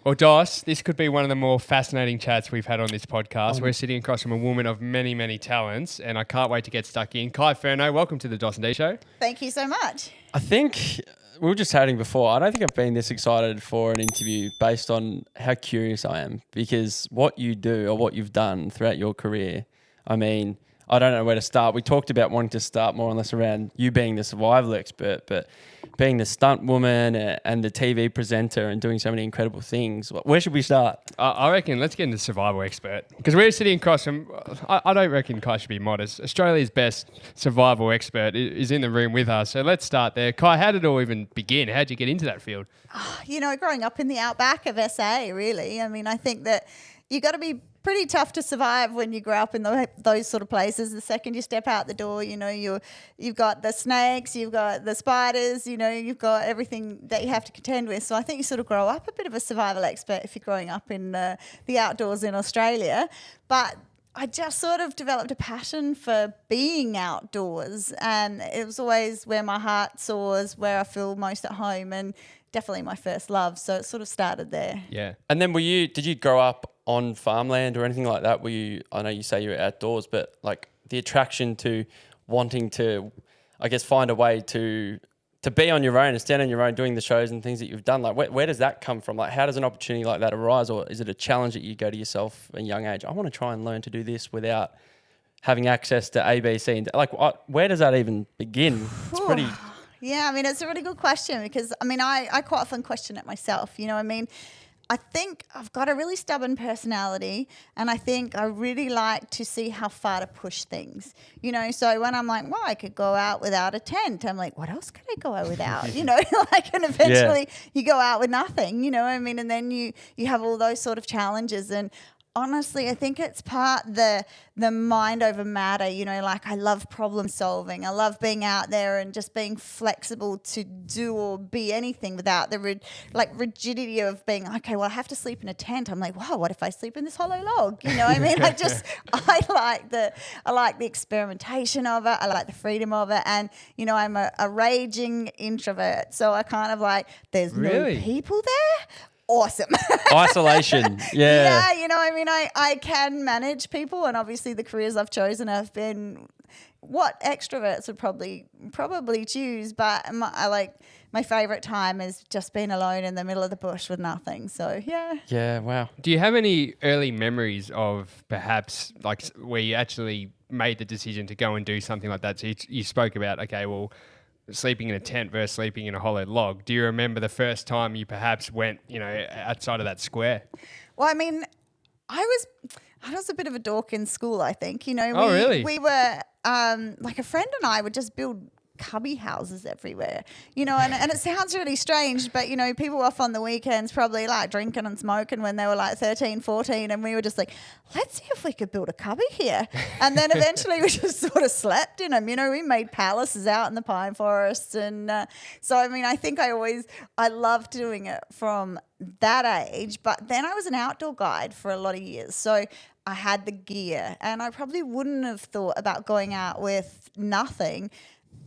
Well, Dos, this could be one of the more fascinating chats we've had on this podcast. We're sitting across from a woman of many, many talents, and I can't wait to get stuck in. Kai Furneaux, welcome to the Dos and D Show. Thank you so much. I think we were just chatting before. I don't think I've been this excited for an interview based on how curious I am, because what you do or what you've done throughout your career, I mean, I don't know where to start. We talked about wanting to start more or less around you being the survival expert, but being the stunt woman and the TV presenter and doing so many incredible things. Where should we start? I reckon let's get into survival expert, because we're sitting across from, I don't reckon Kai should be modest. Australia's best survival expert is in the room with us. So let's start there. Kai, how did it all even begin? How did you get into that field? Growing up in the Outback of SA, really. I mean, I think that you got to be pretty tough to survive when you grow up in those sort of places. The second you step out the door, you've got the snakes, you've got the spiders, you've got everything that you have to contend with. So I think you sort of grow up a bit of a survival expert if you're growing up in the outdoors in Australia. But I just sort of developed a passion for being outdoors, and it was always where my heart soars, where I feel most at home, and definitely my first love. So it sort of started there. Yeah. And then did you grow up on farmland or anything like that? I know you say you're outdoors, but like the attraction to wanting to, I guess, find a way to be on your own and stand on your own doing the shows and things that you've done, like where does that come from? Like, how does an opportunity like that arise? Or is it a challenge that you go to yourself at a young age? I want to try and learn to do this without having access to ABC. And where does that even begin? It's pretty... Yeah, I mean, it's a really good question, because, I mean, I quite often question it myself. I think I've got a really stubborn personality, and I think I really like to see how far to push things. So when I'm like, well, I could go out without a tent, I'm like, what else could I go out without? And eventually you go out with nothing, and then you have all those sort of challenges. And honestly, I think it's part the mind over matter. I love problem solving. I love being out there and just being flexible to do or be anything without the rigidity of being, okay, well, I have to sleep in a tent. I'm like, wow, what if I sleep in this hollow log? I like the experimentation of it. I like the freedom of it. And, I'm a raging introvert. So I kind of there's no people there. Awesome. Isolation. Yeah. Yeah, I can manage people, and obviously the careers I've chosen have been what extroverts would probably choose, but my favorite time is just being alone in the middle of the bush with nothing. So, yeah. Yeah, wow. Do you have any early memories of perhaps where you actually made the decision to go and do something like that? So you spoke about, okay, well, sleeping in a tent versus sleeping in a hollow log. Do you remember the first time you perhaps went, outside of that square? Well, I mean, I was a bit of a dork in school, I think. Really? We were, a friend and I would just build cubby houses everywhere, and it sounds really strange, but people off on the weekends probably drinking and smoking when they were 13, 14, and we were just let's see if we could build a cubby here. And then eventually we just sort of slept in them. We made palaces out in the pine forests, and so I mean, I think I loved doing it from that age. But then I was an outdoor guide for a lot of years, so I had the gear, and I probably wouldn't have thought about going out with nothing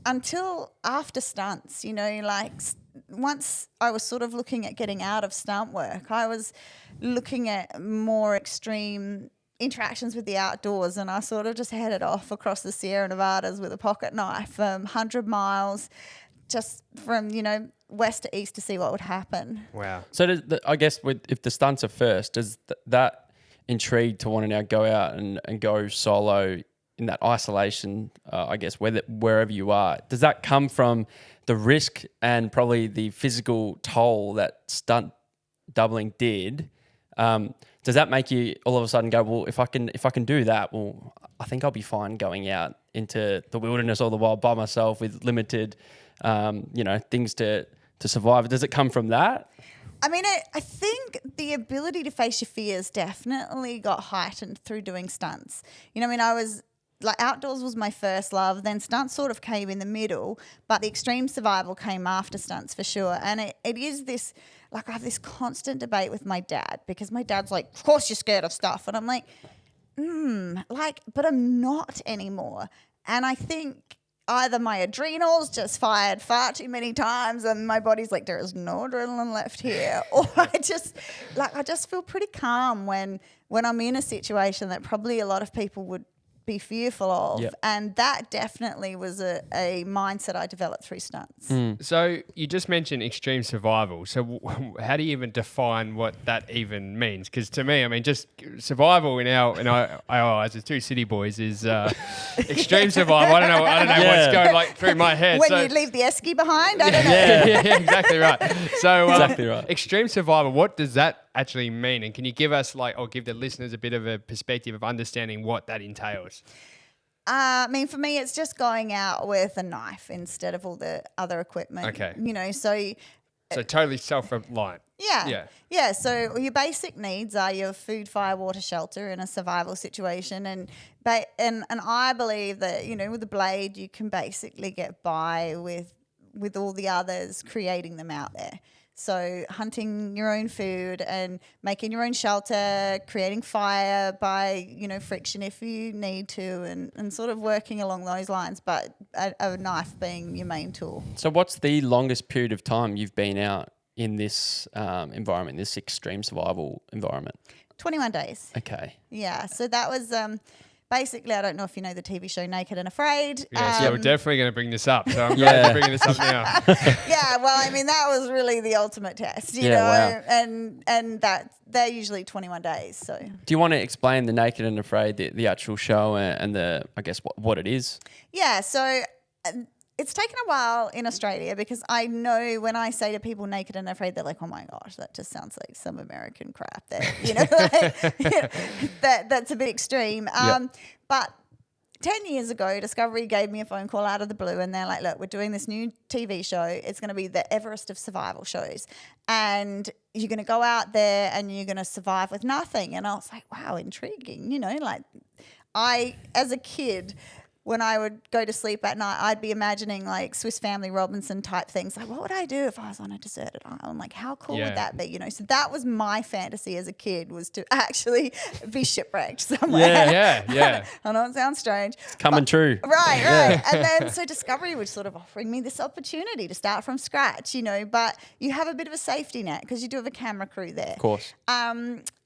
until after stunts. Once I was sort of looking at getting out of stunt work, I was looking at more extreme interactions with the outdoors, and I sort of just headed off across the Sierra Nevadas with a pocket knife, 100 miles, just from, west to east to see what would happen. Wow. So I guess if the stunts are first, does that intrigue to want to now go out and go solo in that isolation, I guess, wherever you are? Does that come from the risk and probably the physical toll that stunt doubling did? Does that make you all of a sudden go, well, if I can do that, well, I think I'll be fine going out into the wilderness all the while by myself with limited, things to survive? Does it come from that? I mean, I think the ability to face your fears definitely got heightened through doing stunts. I was outdoors was my first love, then stunts sort of came in the middle, but the extreme survival came after stunts for sure. And it is this, I have this constant debate with my dad, because my dad's like, of course you're scared of stuff. And I'm like, but I'm not anymore. And I think either my adrenals just fired far too many times and my body's like, there is no adrenaline left here, or I just feel pretty calm when I'm in a situation that probably a lot of people would be fearful of. Yep. And that definitely was a mindset I developed through stunts. So you just mentioned extreme survival. So how do you even define what that even means? Because to me, I mean, just survival in our eyes as two city boys is extreme survival. I don't know what's going like through my head. When you leave the esky behind, I don't know. Yeah, exactly right. So Exactly right. extreme survival, what does that actually mean? And can you give us or give the listeners a bit of a perspective of understanding what that entails? I mean, for me, it's just going out with a knife instead of all the other equipment. Okay. So Totally self-reliant. Yeah. So your basic needs are your food, fire, water, shelter in a survival situation, and I believe that with a blade you can basically get by with all the others creating them out there. So hunting your own food and making your own shelter, creating fire by, friction if you need to, and sort of working along those lines, but a knife being your main tool. So what's the longest period of time you've been out in this environment, this extreme survival environment? 21 days. Okay. Yeah. So that was basically, I don't know if you know the TV show Naked and Afraid. Yeah, we're definitely going to bring this up. So I'm glad you're bringing this up now. Yeah, well, I mean, that was really the ultimate test, you know, wow. and that they're usually 21 days. So, Do you want to explain the Naked and Afraid, the actual show, and I guess what it is? yeah, so it's taken a while in Australia because I know when I say to people Naked and Afraid, they're like, oh my gosh, that just sounds like some American crap there, that's a bit extreme. But 10 years ago, Discovery gave me a phone call out of the blue and they're like, look, we're doing this new TV show. It's going to be the Everest of survival shows. And you're going to go out there and you're going to survive with nothing. And I was like, wow, intriguing. As a kid, when I would go to sleep at night, I'd be imagining like Swiss Family Robinson type things. Like, what would I do if I was on a deserted island? Like, how cool would that be? So that was my fantasy as a kid, was to actually be shipwrecked somewhere. Yeah. I know it sounds strange. It's coming true. Right. And then so Discovery was sort of offering me this opportunity to start from scratch, but you have a bit of a safety net because you do have a camera crew there. Of course.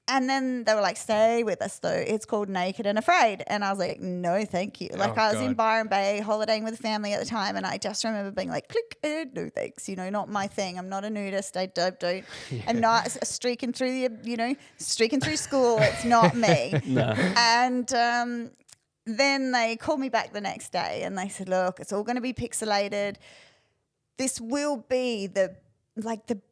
And then they were like, stay with us though. It's called Naked and Afraid. And I was like, no, thank you. I was in Byron Bay holidaying with a family at the time. And I just remember being like, click, no thanks. Not my thing. I'm not a nudist. I don't. I'm not streaking through streaking through school. It's not me. No. And then they called me back the next day and they said, look, it's all going to be pixelated. This will be the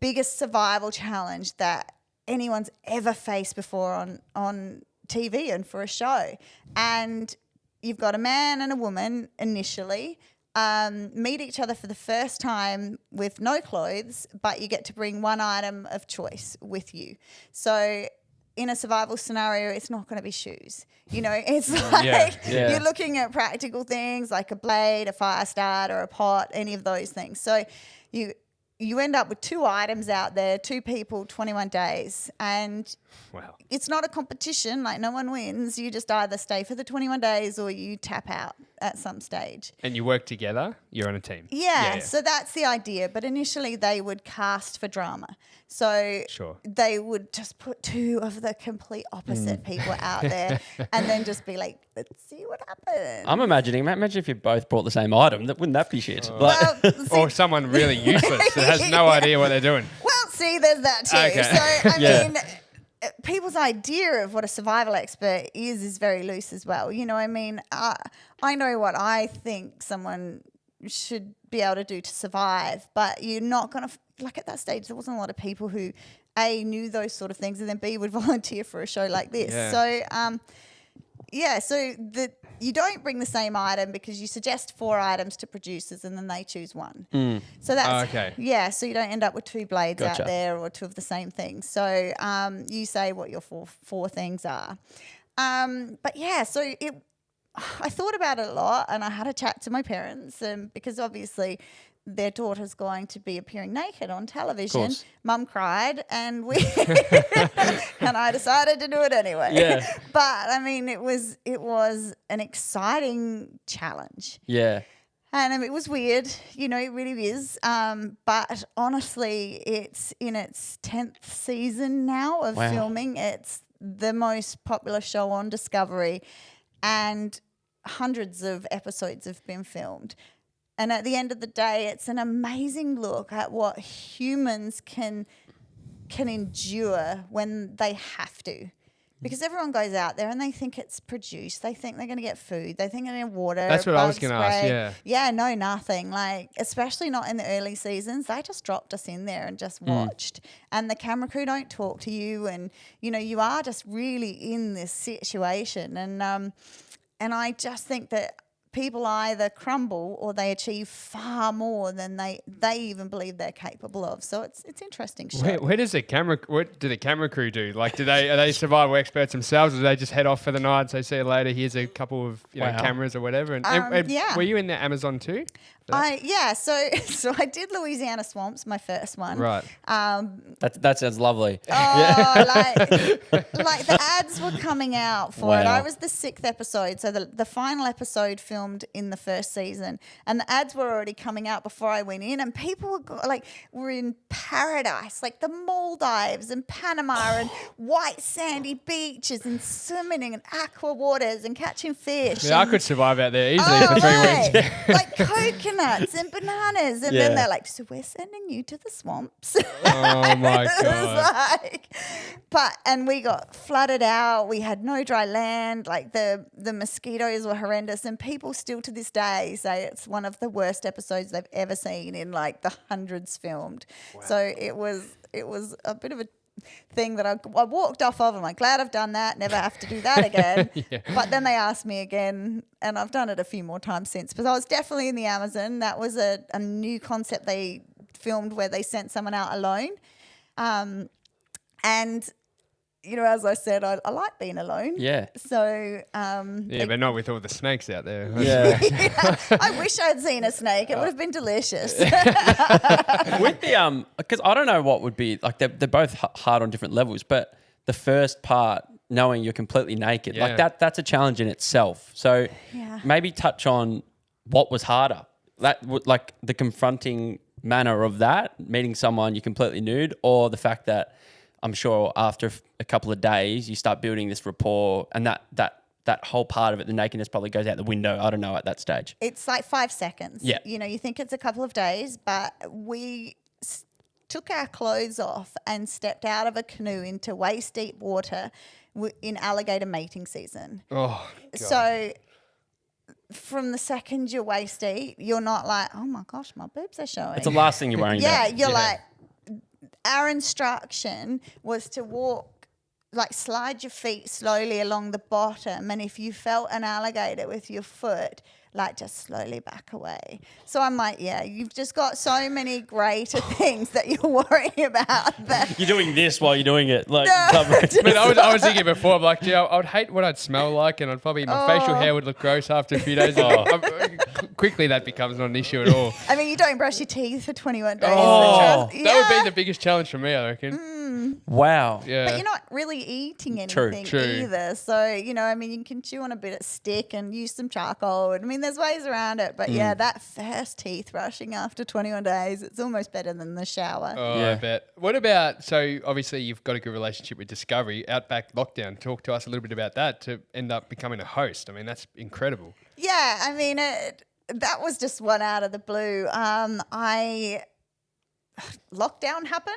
biggest survival challenge that anyone's ever faced before on TV and for a show. And you've got a man and a woman initially meet each other for the first time with no clothes, but you get to bring one item of choice with you. So in a survival scenario, it's not going to be shoes. It's like you're looking at practical things like a blade, a fire starter, a pot, any of those things. So you end up with 2 items out there, 2 people, 21 days. And It's not a competition. Like, no one wins. You just either stay for the 21 days or you tap out at some stage. And you work together? You're on a team? Yeah. So that's the idea. But initially they would cast for drama. So they would just put 2 of the complete opposite people out there and then just be like, let's see what happens. I'm imagine if you both brought the same item, wouldn't that be shit? Or someone really useless that has no idea what they're doing. Well, see, there's that too. Okay. So, I mean, people's idea of what a survival expert is very loose as well. I mean, I know what I think someone should be able to do to survive, but you're not going to, at that stage, there wasn't a lot of people who, A, knew those sort of things, and then B, would volunteer for a show like this. Yeah. So, you don't bring the same item because you suggest 4 items to producers and then they choose 1. So that's okay. Yeah, so you don't end up with 2 blades Gotcha. out there or 2 of the same thing. So you say what your four things are. But yeah, so I thought about it a lot and I had a chat to my parents because obviously their daughter's going to be appearing naked on television. Mum cried and and I decided to do it anyway. Yeah. But I mean, it was an exciting challenge. Yeah. And it was weird, you know, it really is. But honestly, it's in its 10th season now of filming. It's the most popular show on Discovery, and hundreds of episodes have been filmed. And at the end of the day, it's an amazing look at what humans can endure when they have to. Because everyone goes out there and they think it's produced. They think they're going to get food. They think they're going to get water. That's what I was going to ask, yeah. Yeah, no, nothing. Like, especially not in the early seasons. They just dropped us in there and just watched. And the camera crew don't talk to you. And, you know, you are just really in this situation. And I just think that people either crumble or they achieve far more than they even believe they're capable of. So it's interesting show. Where does what do the camera crew do? Like, are they survival experts themselves, or do they just head off for the night and say, see you later, here's a couple of cameras or whatever? And yeah. Were you in the Amazon too? So I did Louisiana Swamps, my first one. Right. That sounds lovely. Oh, like the ads were coming out for it. I was the 6th episode, so the final episode filmed in the first season, and the ads were already coming out before I went in, and people were in paradise, like the Maldives and Panama and white sandy beaches and swimming in aqua waters and catching fish. Yeah, I could survive out there easily for 3 weeks. Like coconuts and bananas, and then they're like, so we're sending you to the swamps. Oh my God. And we got flooded out. We had no dry land. Like the mosquitoes were horrendous, and people still to this day say it's one of the worst episodes they've ever seen in like the hundreds filmed. Wow. So it was a bit of a thing that I walked off of. I'm like, glad I've done that, never have to do that again. But then they asked me again, and I've done it a few more times since. But I was definitely in the Amazon. That was a new concept they filmed where they sent someone out alone. And you know, as I said, I like being alone. Yeah. So but not with all the snakes out there. Yeah. I wish I'd seen a snake. It would have been delicious. With the because I don't know what would be like. They're both hard on different levels, but the first part, knowing you're completely naked, like that's a challenge in itself. So maybe touch on what was harder, like the confronting manner of that, meeting someone you're completely nude, or the fact that I'm sure after a couple of days you start building this rapport, and that whole part of it, the nakedness, probably goes out the window. I don't know at that stage. It's like 5 seconds. Yeah. You know, you think it's a couple of days, but we took our clothes off and stepped out of a canoe into waist deep water in alligator mating season. Oh, God. So from the second you're waist deep, you're not like, oh my gosh, my boobs are showing. It's the last thing you're worrying about. Yeah, you're like, our instruction was to slide your feet slowly along the bottom, and if you felt an alligator with your foot, like just slowly back away. So I'm like, you've just got so many greater things that you're worrying about. You're doing this while you're doing it. Like, but I was thinking before, I'm like, I would hate what I'd smell like, and I'd probably, my facial hair would look gross after a few days. Quickly that becomes not an issue at all. I mean, you don't brush your teeth for 21 days. That would be the biggest challenge for me, I reckon. Wow. Yeah. But you're not really eating anything either. So, you know, I mean, you can chew on a bit of stick and use some charcoal. I mean, there's ways around it. But that first teeth brushing after 21 days, it's almost better than the shower. Oh, I bet. What about, so obviously you've got a good relationship with Discovery, Outback Lockdown. Talk to us a little bit about that to end up becoming a host. I mean, that's incredible. Yeah, I mean, that was just one out of the blue. Lockdown happened.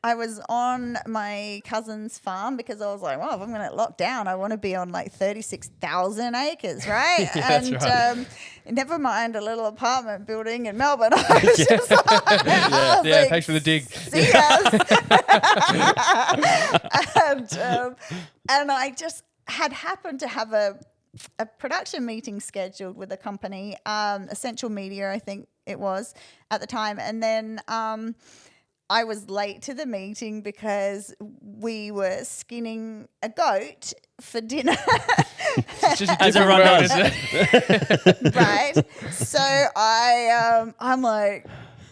I was on my cousin's farm because I was like, well, if I'm going to lock down, I want to be on like 36,000 acres, right? That's right. Never mind a little apartment building in Melbourne. I was just like, thanks for the dig. See us. And I just had happened to have a production meeting scheduled with a company, Essential Media, I think it was at the time. And then I was late to the meeting because we were skinning a goat for dinner. It's just a different world, isn't it? Right. So I'm like,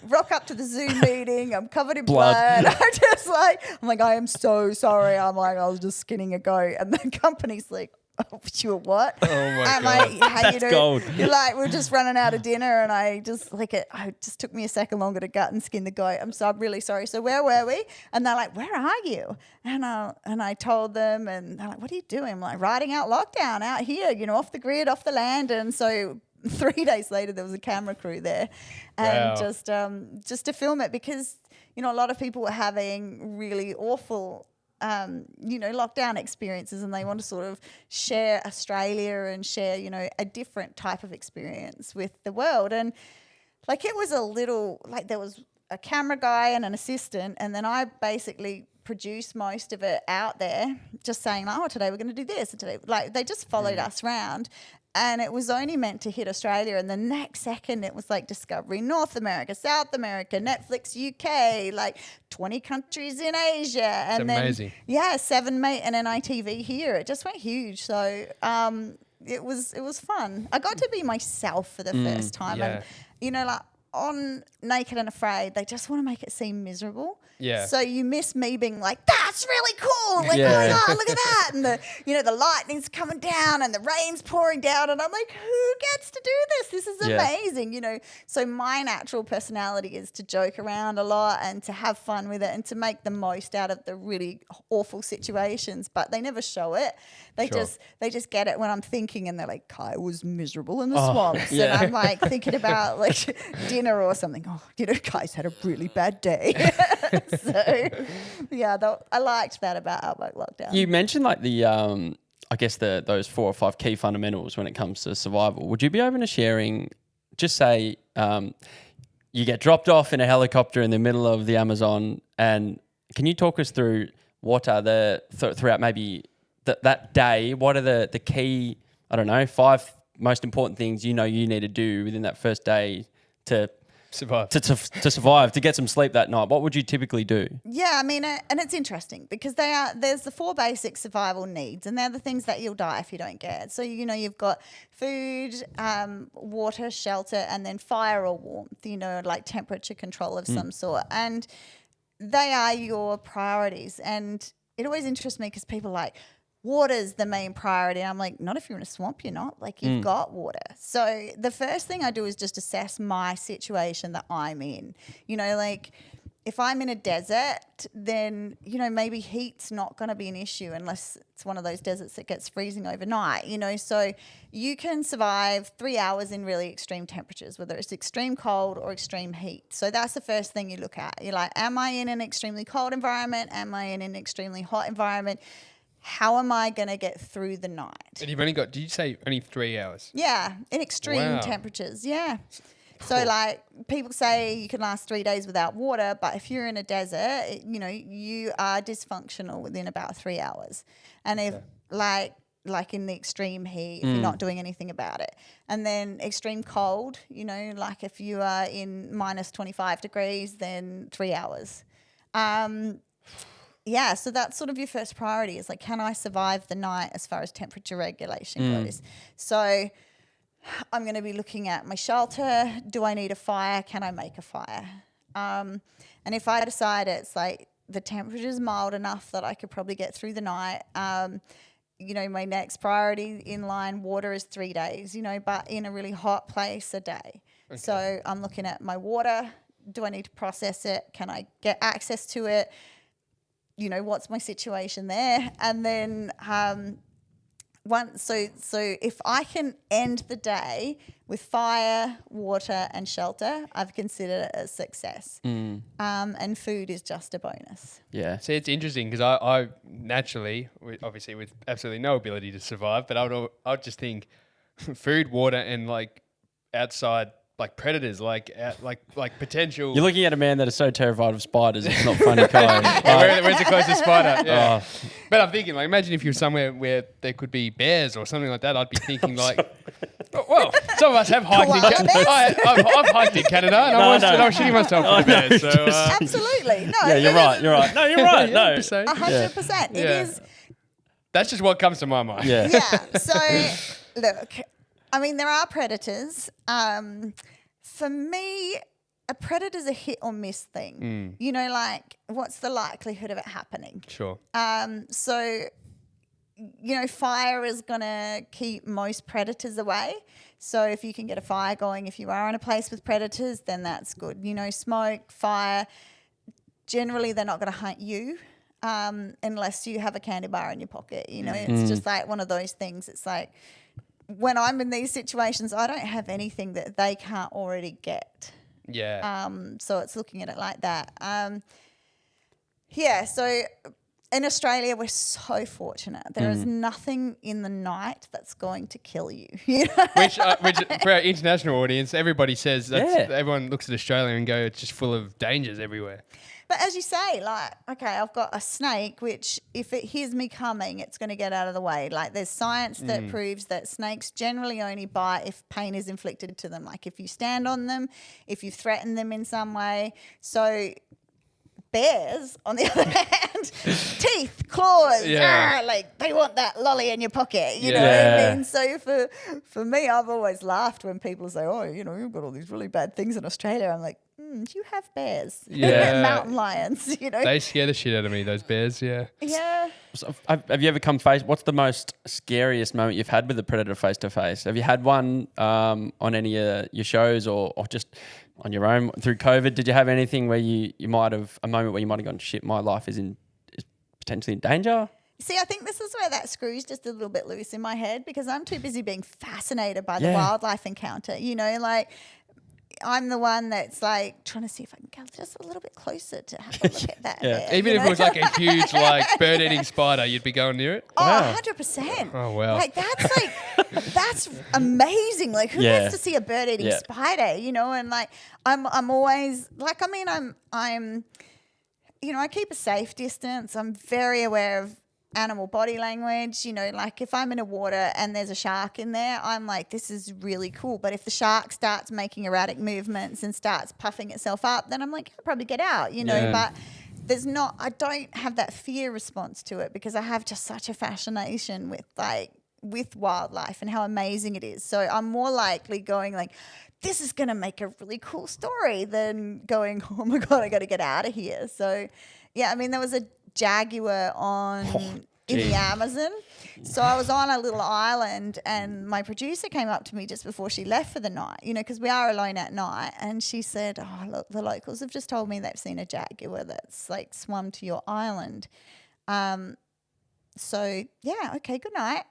rock up to the Zoom meeting. I'm covered in blood. I'm like, I am so sorry. I'm like, I was just skinning a goat. And the company's like, You were what? Oh my I'm God. like, how you That's gold. You're like, we're just running out of dinner, and I just took me a second longer to gut and skin the goat. I'm really sorry. So where were we? And they're like, where are you? And I told them, and they're like, what are you doing? I'm like, riding out lockdown out here, off the grid, off the land. And so 3 days later, there was a camera crew there, and Wow. just to film it, because a lot of people were having really awful lockdown experiences, and they want to sort of share Australia and share, a different type of experience with the world. And like, it was a little, like, there was a camera guy and an assistant, and then I basically produced most of it out there, just saying, like, oh, today we're going to do this, and today, like, they just followed us around. And it was only meant to hit Australia, and the next second it was like Discovery North America, South America, Netflix UK, like 20 countries in Asia. And It's amazing. Then, 7 mate and NITV here. It just went huge. So it was fun. I got to be myself for the first time. yeah. And, like, on Naked and Afraid, they just want to make it seem miserable. Yeah. So you miss me being like, that's really cool. Like, Yeah. oh my God, look at that. And the lightning's coming down and the rain's pouring down. And I'm like, who gets to do this? This is amazing, So my natural personality is to joke around a lot and to have fun with it and to make the most out of the really awful situations. But they never show it. They just get it when I'm thinking, and they're like, Kai was miserable in the swamps. yeah. And I'm like thinking about like dinner or something. Oh, Kai's had a really bad day. So, I liked that about Outback Lockdown. You mentioned like the, I guess those 4 or 5 key fundamentals when it comes to survival. Would you be open to sharing? Just say you get dropped off in a helicopter in the middle of the Amazon, and can you talk us through what are throughout maybe that day? What are the key? I don't know, 5 most important things you need to do within that first day to Survive. to survive, to get some sleep that night. What would you typically do? Yeah, I mean, and it's interesting because there's the 4 basic survival needs, and they're the things that you'll die if you don't get. So, you've got food, water, shelter, and then fire or warmth, like temperature control of some sort. And they are your priorities. And it always interests me because people are like, water's the main priority. I'm like, not if you're in a swamp, you're not. Like, you've got water. So the first thing I do is just assess my situation that I'm in. Like, if I'm in a desert, then, maybe heat's not going to be an issue unless it's one of those deserts that gets freezing overnight, So you can survive 3 hours in really extreme temperatures, whether it's extreme cold or extreme heat. So that's the first thing you look at. You're like, am I in an extremely cold environment? Am I in an extremely hot environment? How am I going to get through the night? And you've only got, did you say only 3 hours? Yeah, in extreme temperatures, yeah. So, like, people say you can last 3 days without water, but if you're in a desert, you are dysfunctional within about 3 hours. And if, like in the extreme heat, if you're not doing anything about it. And then extreme cold, like if you are in minus 25 degrees, then 3 hours. Yeah, so that's sort of your first priority is like, can I survive the night as far as temperature regulation goes? So I'm going to be looking at my shelter. Do I need a fire? Can I make a fire? And if I decide it's like the temperature's mild enough that I could probably get through the night, my next priority in line, water is 3 days, but in a really hot place, a day. Okay. So I'm looking at my water. Do I need to process it? Can I get access to it? What's my situation there? And then so if I can end the day with fire, water, and shelter, I've considered it a success. And food is just a bonus. Yeah. See, it's interesting because I naturally, obviously with absolutely no ability to survive, but I'd just think food, water, and like outside, like predators, like potential. You're looking at a man that is so terrified of spiders. It's not funny, Kai. Where's the closest spider? Yeah. But I'm thinking, like, imagine if you're somewhere where there could be bears or something like that. I'd be thinking, like, well, some of us have hiked in Canada. I've hiked in Canada, and I was shitting myself for the bears. So, absolutely, no. Yeah, you're right. No, you're right. No, 100%. It is. That's just what comes to my mind. Yeah. Yeah. So, look, I mean, there are predators. For me, a predator's a hit or miss thing. Like, what's the likelihood of it happening? Sure. So, fire is going to keep most predators away. So if you can get a fire going, if you are in a place with predators, then that's good. Smoke, fire, generally they're not going to hunt you unless you have a candy bar in your pocket. It's just like one of those things. It's like when I'm in these situations, I don't have anything that they can't already get. Yeah. So it's looking at it like that. So in Australia, we're so fortunate. There is nothing in the night that's going to kill you. Which for our international audience, everybody says everyone looks at Australia and go, it's just full of dangers everywhere. But as you say, like, okay, I've got a snake, which if it hears me coming, it's going to get out of the way. Like, there's science that proves that snakes generally only bite if pain is inflicted to them. Like, if you stand on them, if you threaten them in some way. So bears, on the other hand, teeth, claws, like they want that lolly in your pocket, you know what I mean? So for me, I've always laughed when people say, oh, you've got all these really bad things in Australia. I'm like, you have bears, mountain lions, They scare the shit out of me, those bears, Yeah. So have you ever come face? What's the most scariest moment you've had with a predator face to face? Have you had one on any of your shows or just on your own through COVID? Did you have anything where you might have a moment where you might have gone, shit, my life is potentially in danger? See, I think this is where that screw's just a little bit loose in my head because I'm too busy being fascinated by the wildlife encounter. Like I'm the one that's like trying to see if I can get just a little bit closer to have a look at that. Bear, even if it was like a huge bird-eating spider, you'd be going near it? Oh, wow. 100%. Oh, wow. Like that's amazing. Like who gets to see a bird-eating spider, and like I'm always like, I'm I keep a safe distance. I'm very aware of animal body language, like if I'm in a water and there's a shark in there, I'm like, this is really cool. But if the shark starts making erratic movements and starts puffing itself up, then I'm like, I'll probably get out, but I don't have that fear response to it because I have just such a fascination with wildlife and how amazing it is. So I'm more likely going like, this is going to make a really cool story than going, oh my God, I got to get out of here. So yeah, there was a jaguar in the Amazon. So I was on a little island and my producer came up to me just before she left for the night, because we are alone at night. And she said, oh, look, the locals have just told me they've seen a jaguar that's like swum to your island. So yeah, okay, good night.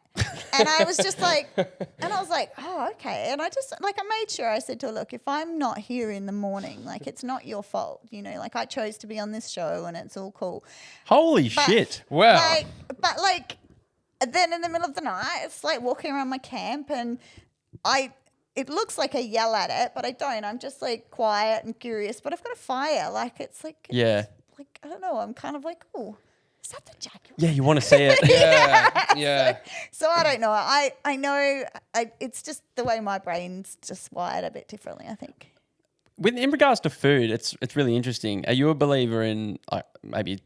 And I was just like, oh, okay. And I just I made sure I said to her, look, if I'm not here in the morning, it's not your fault, I chose to be on this show and it's all cool. Holy shit. Wow. But then in the middle of the night, it's like walking around my camp and it looks like I yell at it, but I don't. I'm just like quiet and curious, but I've got a fire. I don't know. I'm kind of like, oh, is that the jaguar? Yeah, you want to see it. Yeah. So I don't know. I know it's just the way my brain's just wired a bit differently, I think. In regards to food, it's really interesting. Are you a believer in maybe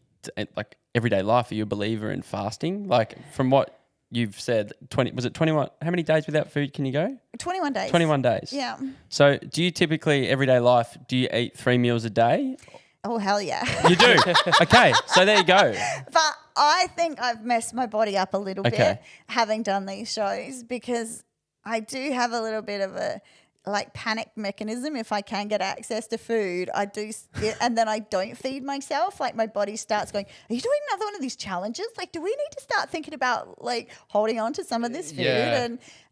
everyday life? Are you a believer in fasting? Like from what you've said, 21? How many days without food can you go? 21 days. 21 days. Yeah. So do you typically, everyday life, do you eat 3 meals a day? Oh, hell yeah. You do? Okay, so there you go. But I think I've messed my body up a little bit having done these shows because I do have a little bit of a panic mechanism. If I can get access to food, I do, and then I don't feed myself. My body starts going, are you doing another one of these challenges? Do we need to start thinking about holding on to some of this food? Yeah.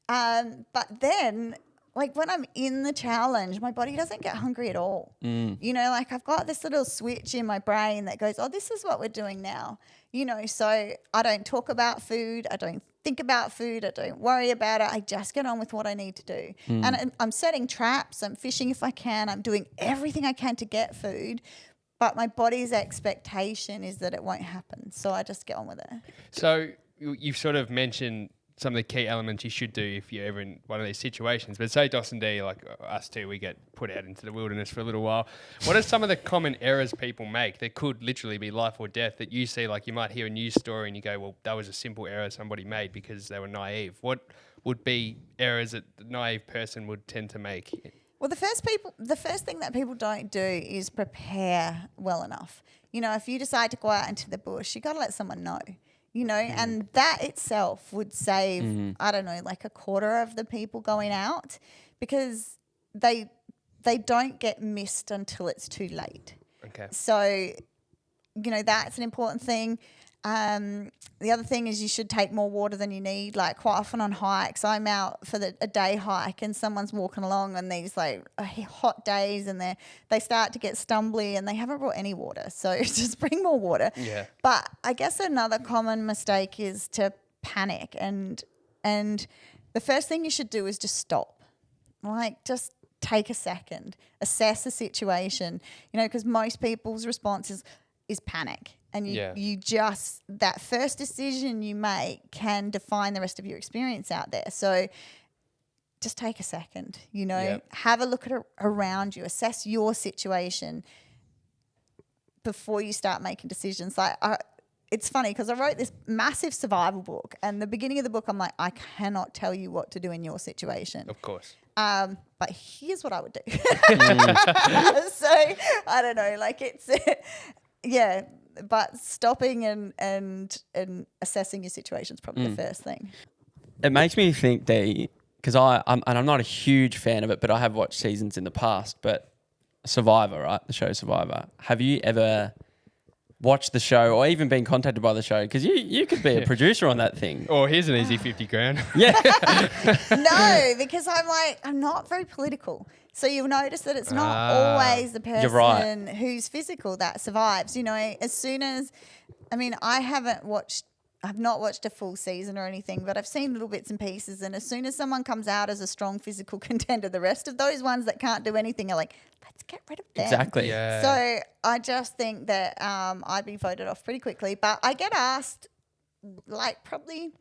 And but then when I'm in the challenge, my body doesn't get hungry at all. I've got this little switch in my brain that goes, oh, this is what we're doing now. So I don't talk about food. I don't think about food. I don't worry about it. I just get on with what I need to do. And I'm setting traps. I'm fishing if I can. I'm doing everything I can to get food. But my body's expectation is that it won't happen. So I just get on with it. So you've sort of mentioned some of the key elements you should do if you're ever in one of these situations. But say Dawson D, like us two, we get put out into the wilderness for a little while. What are some of the common errors people make that could literally be life or death that you see? You might hear a news story and you go, well, that was a simple error somebody made because they were naive. What would be errors that the naive person would tend to make? Well, the first thing that people don't do is prepare well enough. If you decide to go out into the bush, you got to let someone know. you know, and that itself would save, I don't know, like a quarter of the people going out, because they don't get missed until it's too late. Okay. So, you know, that's an important thing. The other thing is you should take more water than you need. Like quite often on hikes, I'm out for a day hike and someone's walking along on these like hot days and they start to get stumbly and they haven't brought any water. So just bring more water. Yeah. But I guess another common mistake is to panic, and the first thing you should do is just stop. Like just take a second, assess the situation, you know, because most people's response is panic. And you just, that first decision you make can define the rest of your experience out there. So just take a second, you know, have a look at around you, assess your situation before you start making decisions. Like it's funny because I wrote this massive survival book, and the beginning of the book, I'm like, I cannot tell you what to do in your situation. Of course. But here's what I would do. So I don't know, like it's, yeah. But stopping and assessing your situation is probably the first thing. It makes me think because I'm not a huge fan of it, but I have watched seasons in the past. But Survivor, right? The show Survivor. Have you ever watched the show or even been contacted by the show? Because you could be a producer on that thing. Oh, here's an easy 50 grand. Yeah. No, because I'm not very political. So you'll notice that it's not always the person who's physical that survives. You know, as soon as, I mean, I've not watched a full season or anything, but I've seen little bits and pieces. And as soon as someone comes out as a strong physical contender, the rest of those ones that can't do anything are like, let's get rid of them. Exactly. Yeah. So I just think that I'd be voted off pretty quickly. But I get asked, like probably,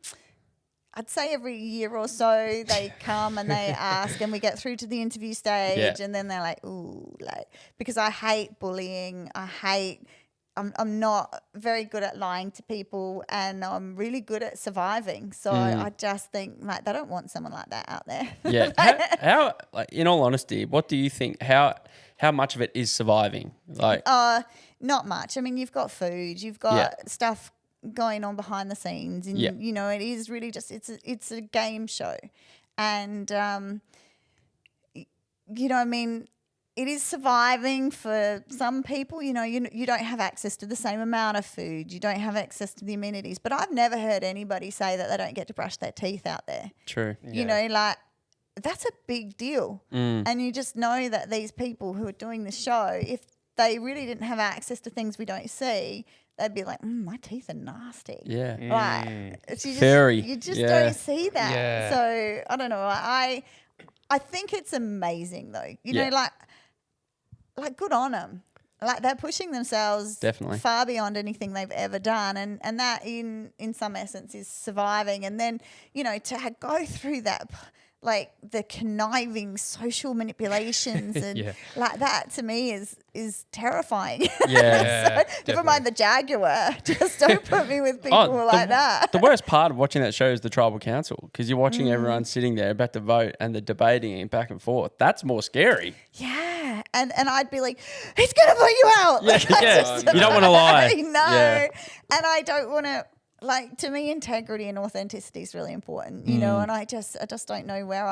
I'd say every year or so they come and they ask, and we get through to the interview stage, and then they're like, ooh, like, because I hate bullying. I'm not very good at lying to people, and I'm really good at surviving. So I just think like they don't want someone like that out there. Yeah. How like, in all honesty, what do you think? How much of it is surviving? Like, not much. I mean, you've got food, you've got stuff going on behind the scenes, and you know, it is really just it's a game show, and you know, I mean, it is surviving for some people. You know, you don't have access to the same amount of food, you don't have access to the amenities, but I've never heard anybody say that they don't get to brush their teeth out there. True. You know, like that's a big deal, and you just know that these people who are doing the show, if they really didn't have access to things we don't see, they'd be like, my teeth are nasty. Yeah. Right. So you just don't see that. Yeah. So I don't know. I think it's amazing though. You know, like good on them. Like they're pushing themselves Definitely far beyond anything they've ever done, and that in some essence is surviving. And then, you know, to go through that, like the conniving social manipulations and like that, to me is terrifying. Yeah. So, never mind the Jaguar. Just don't put me with people like that. The worst part of watching that show is the tribal council, because you're watching everyone sitting there about to vote and they're debating and back and forth. That's more scary. Yeah. And I'd be like, he's going to put you out. Yeah, Like, you don't want to lie. No. Yeah. And I don't want to, like, to me, integrity and authenticity is really important, you know, and I just don't know where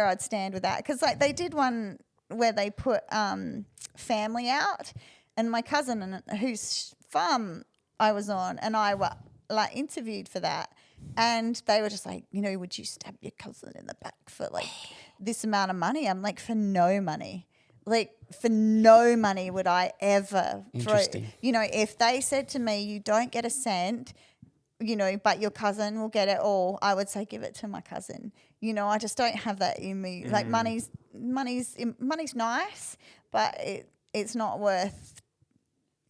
I'd stand with that. Because, like, they did one where they put family out, and my cousin, whose farm I was on, and I were, like, interviewed for that. And they were just like, you know, would you stab your cousin in the back for, like, this amount of money? I'm like, for no money. Like, for no money would I ever throw. You know, if they said to me, you don't get a cent, you know, but your cousin will get it all, I would say, give it to my cousin. You know, I just don't have that in me. Like, money's nice, but it's not worth,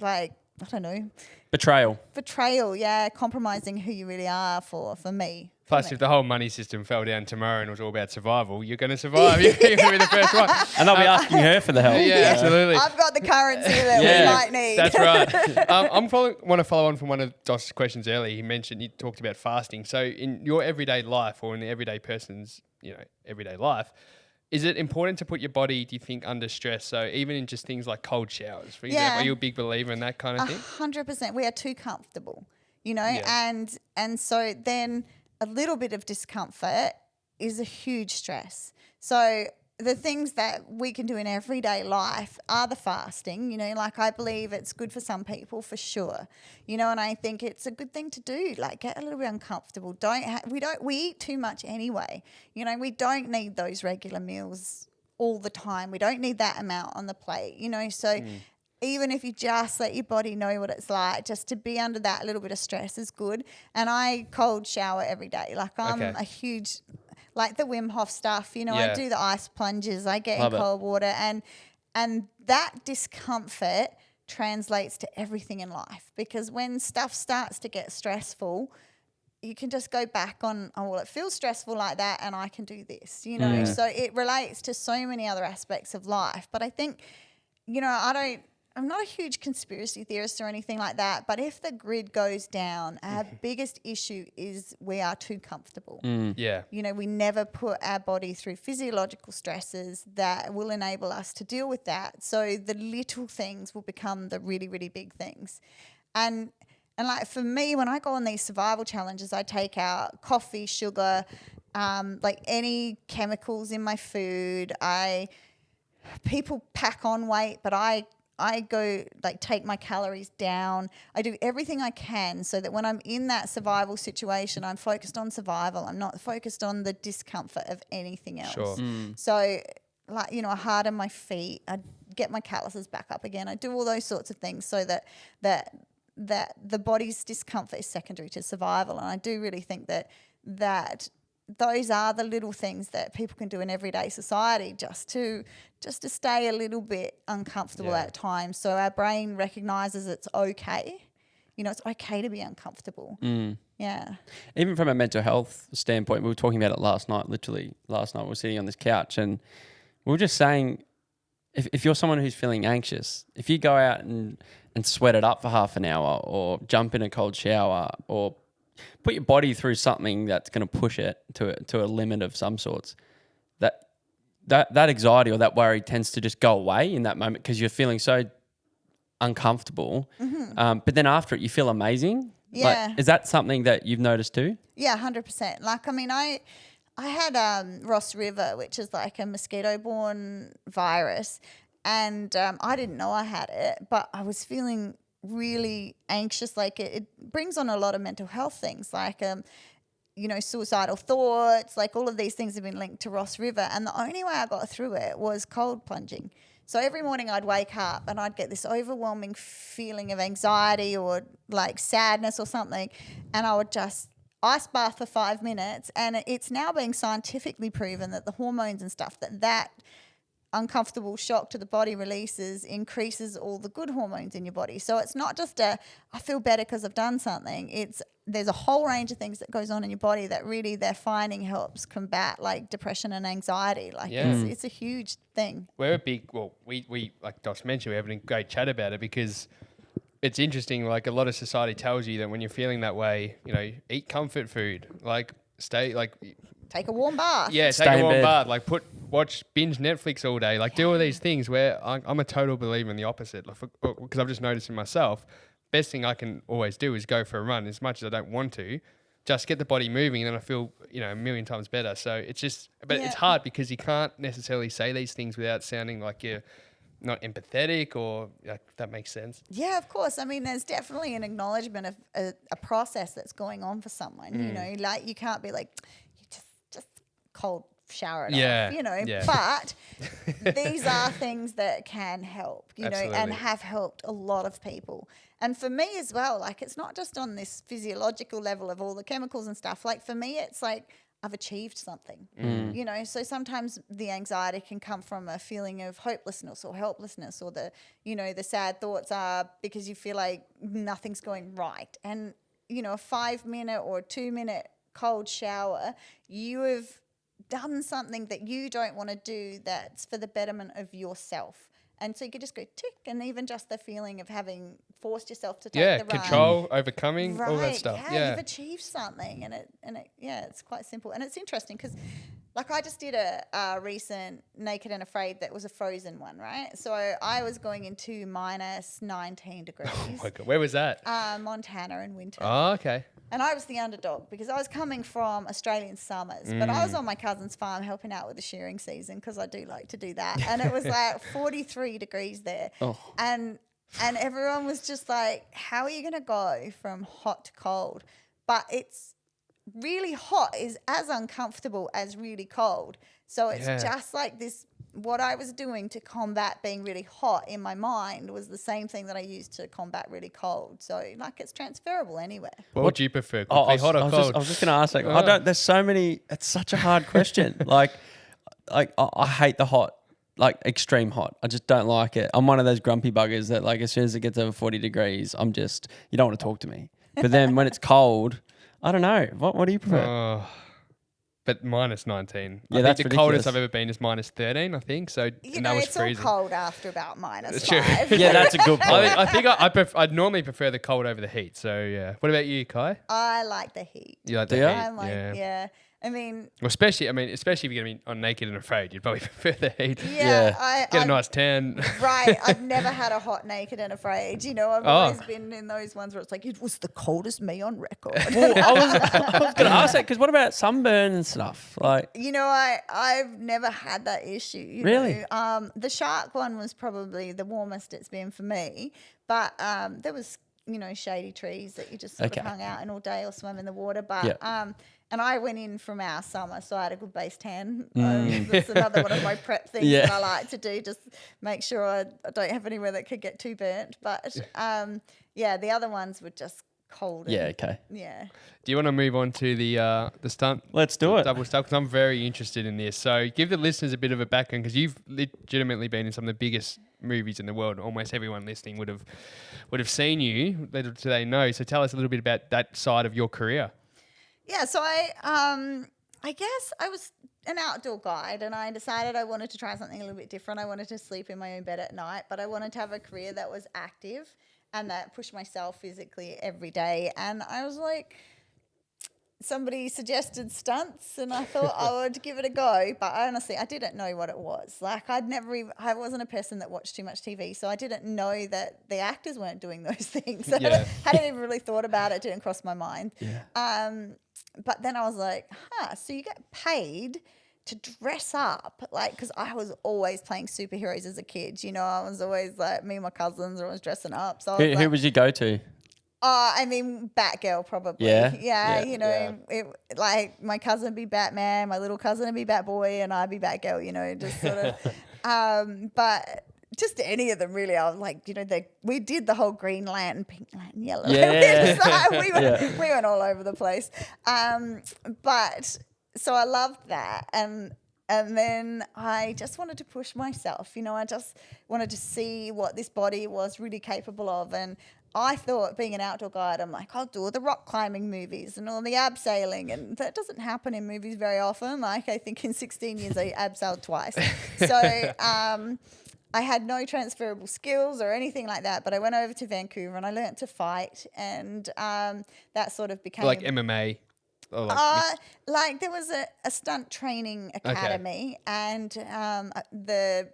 like, I don't know. Betrayal, yeah. Compromising who you really are for me. Plus, if the whole money system fell down tomorrow and it was all about survival, you're going to survive. You're going to be the first one. And they'll be asking her for the help. Yeah, absolutely. I've got the currency that we might need. That's right. Want to follow on from one of Josh's questions earlier. He talked about fasting. So in your everyday life, or in the everyday person's, you know, everyday life, is it important to put your body, do you think, under stress? So even in just things like cold showers, for example, are you a big believer in that kind of thing? 100%. We are too comfortable. you know, and so then a little bit of discomfort is a huge stress. So the things that we can do in everyday life are the fasting, you know, like I believe it's good for some people for sure, you know, and I think it's a good thing to do, like get a little bit uncomfortable. We eat too much anyway, you know, we don't need those regular meals all the time. We don't need that amount on the plate, you know, so even if you just let your body know what it's like, just to be under that little bit of stress is good. And I cold shower every day. Like I'm a huge, like the Wim Hof stuff, you know, I do the ice plunges, I get in cold water, and that discomfort translates to everything in life, because when stuff starts to get stressful, you can just go back on, oh, well, it feels stressful like that and I can do this, you know. So it relates to so many other aspects of life. But I think, you know, I'm not a huge conspiracy theorist or anything like that, but if the grid goes down, our biggest issue is we are too comfortable. Yeah. You know, we never put our body through physiological stresses that will enable us to deal with that. So the little things will become the really, really big things. And like for me, when I go on these survival challenges, I take out coffee, sugar, like any chemicals in my food. People pack on weight, but I go like take my calories down. I do everything I can so that when I'm in that survival situation, I'm focused on survival. I'm not focused on the discomfort of anything else. Sure. So like, you know, I harden my feet. I get my calluses back up again. I do all those sorts of things so that the body's discomfort is secondary to survival. And I do really think that those are the little things that people can do in everyday society just to stay a little bit uncomfortable at times. So our brain recognizes it's okay. You know, it's okay to be uncomfortable. Yeah. Even from a mental health standpoint, we were talking about it last night, literally last night we were sitting on this couch and we were just saying, if you're someone who's feeling anxious, if you go out and sweat it up for half an hour or jump in a cold shower or put your body through something that's going to push it to a limit of some sorts, that anxiety or that worry tends to just go away in that moment because you're feeling so uncomfortable. But then after it, you feel amazing. Yeah. Like, is that something that you've noticed too? Yeah, 100%. Like, I mean, I had Ross River, which is like a mosquito-borne virus, and I didn't know I had it, but I was feeling really anxious. Like it brings on a lot of mental health things, like you know, suicidal thoughts, like all of these things have been linked to Ross River. And the only way I got through it was cold plunging. So every morning I'd wake up and I'd get this overwhelming feeling of anxiety or like sadness or something, and I would just ice bath for 5 minutes. And it's now being scientifically proven that the hormones and stuff that uncomfortable shock to the body releases increases all the good hormones in your body. So it's not just I feel better because I've done something. There's a whole range of things that goes on in your body that really they're finding helps combat like depression and anxiety. Like it's a huge thing. We're a big, well, we like Dos mentioned, we're having a great chat about it because it's interesting. Like a lot of society tells you that when you're feeling that way, you know, eat comfort food, like take a warm bath. Yeah, Stay take a in warm bed. bath. Watch binge Netflix all day. Like do all these things where I'm a total believer in the opposite. Because I've just noticed in myself, best thing I can always do is go for a run. As much as I don't want to, just get the body moving, and then I feel, you know, a million times better. So it's just, but it's hard because you can't necessarily say these things without sounding like you're not empathetic or like, if that makes sense. Yeah, of course. I mean, there's definitely an acknowledgement of a process that's going on for someone. You know, like you can't be like, you just cold shower it off, you know. Yeah. But these are things that can help, you know, and Absolutely. have helped a lot of people. And for me as well, like it's not just on this physiological level of all the chemicals and stuff. Like for me, it's like I've achieved something, you know. So sometimes the anxiety can come from a feeling of hopelessness or helplessness, or the sad thoughts are because you feel like nothing's going right. And, you know, a 5-minute or 2-minute cold shower, you have done something that you don't want to do that's for the betterment of yourself. And so you could just go tick, and even just the feeling of having forced yourself to take the run. Control, overcoming, all that stuff. You've achieved something, and it it's quite simple. And it's interesting because, like I just did a recent Naked and Afraid that was a frozen one, right? So I was going into minus 19 degrees. Oh my God. Where was that? Montana in winter. Oh, okay. And I was the underdog because I was coming from Australian summers, but I was on my cousin's farm helping out with the shearing season because I do like to do that. And it was like 43 degrees there. Oh. And everyone was just like, how are you going to go from hot to cold? But it's really hot is as uncomfortable as really cold. So it's just like this. What I was doing to combat being really hot in my mind was the same thing that I used to combat really cold. So like it's transferable anywhere. What would you prefer? Oh, Quickly, hot or cold? I was just going to ask. Like, I don't. There's so many. It's such a hard question. like I hate the hot. Like extreme hot. I just don't like it. I'm one of those grumpy buggers that like as soon as it gets over 40 degrees, I'm just, you don't want to talk to me. But then when it's cold, I don't know. What do you prefer? But minus 19. Yeah, I that's think the coldest ridiculous. I've ever been is minus 13, I think. So You know, that was it's freezing. all cold after about minus True. 5. Yeah, that's a good point. I think I'd normally prefer the cold over the heat. So yeah. What about you, Kai? I like the heat. You like Do the you? heat? I like, yeah. I mean, Well, especially if you're going to be on Naked and Afraid, you'd probably prefer the heat. yeah, Yeah. Get a I nice tan. right. I've never had a hot Naked and Afraid. You know, I've always been in those ones where it's like, it was the coldest me on record. Well, I was going to ask that because what about sunburn and stuff? Like, You know, I've never had that issue. You Really? know. The shark one was probably the warmest it's been for me. But there was, you know, shady trees that you just sort Okay. of hung out in all day or swam in the water. But Yeah. and I went in from our summer, so I had a good base tan. That's another one of my prep things Yeah. that I like to do, just make sure I don't have anywhere that could get too burnt. But yeah, the other ones were just cold. yeah, and, okay. yeah. Do you want to move on to the stunt? Let's do it. Double stuff, because I'm very interested in this. So give the listeners a bit of a background, because you've legitimately been in some of the biggest movies in the world. Almost everyone listening would have seen you. Little do they know. So tell us a little bit about that side of your career. Yeah, so I guess I was an outdoor guide and I decided I wanted to try something a little bit different. I wanted to sleep in my own bed at night, but I wanted to have a career that was active and that pushed myself physically every day. And I was like, somebody suggested stunts and I thought I would give it a go, but honestly, I didn't know what it was. Like I wasn't a person that watched too much TV, so I didn't know that the actors weren't doing those things. Yeah. Hadn't even really thought about it, didn't cross my mind. Yeah. But then I was like, so you get paid to dress up, like, because I was always playing superheroes as a kid. You know, I was always like, me and my cousins were always dressing up. So I was Who was your go-to? I mean, Batgirl probably. Yeah? Yeah, Yeah. you know, it, like my cousin would be Batman, my little cousin would be Batboy, and I'd be Batgirl, you know, just sort of. But just any of them really. I was like, you know, we did the whole Green Lantern, Pink Lantern, Yellow Yeah. Lantern. We went all over the place. But so I loved that. And then I just wanted to push myself, you know, I just wanted to see what this body was really capable of. And I thought, being an outdoor guide, I'm like, I'll do all the rock climbing movies and all the abseiling. And that doesn't happen in movies very often. Like, I think in 16 years, I abseiled twice. So I had no transferable skills or anything like that. But I went over to Vancouver and I learnt to fight. And that sort of became... Like MMA? Or like there was a stunt training academy, and the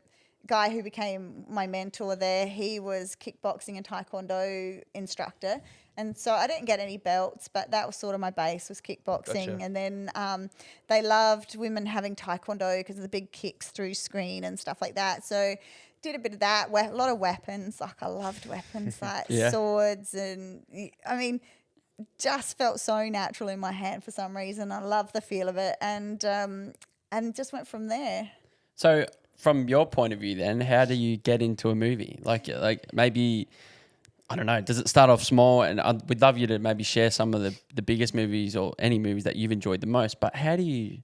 guy who became my mentor there, he was kickboxing and taekwondo instructor, and so I didn't get any belts, but that was sort of my base, was kickboxing. Gotcha. And then they loved women having taekwondo because of the big kicks through screen and stuff like that. So did a bit of that, a lot of weapons. Like, I loved weapons, like Yeah. swords, and I mean, just felt so natural in my hand for some reason. I love the feel of it, and just went from there. So from your point of view then, how do you get into a movie? Like maybe, I don't know, does it start off small? And we'd love you to maybe share some of the biggest movies or any movies that you've enjoyed the most. But how do you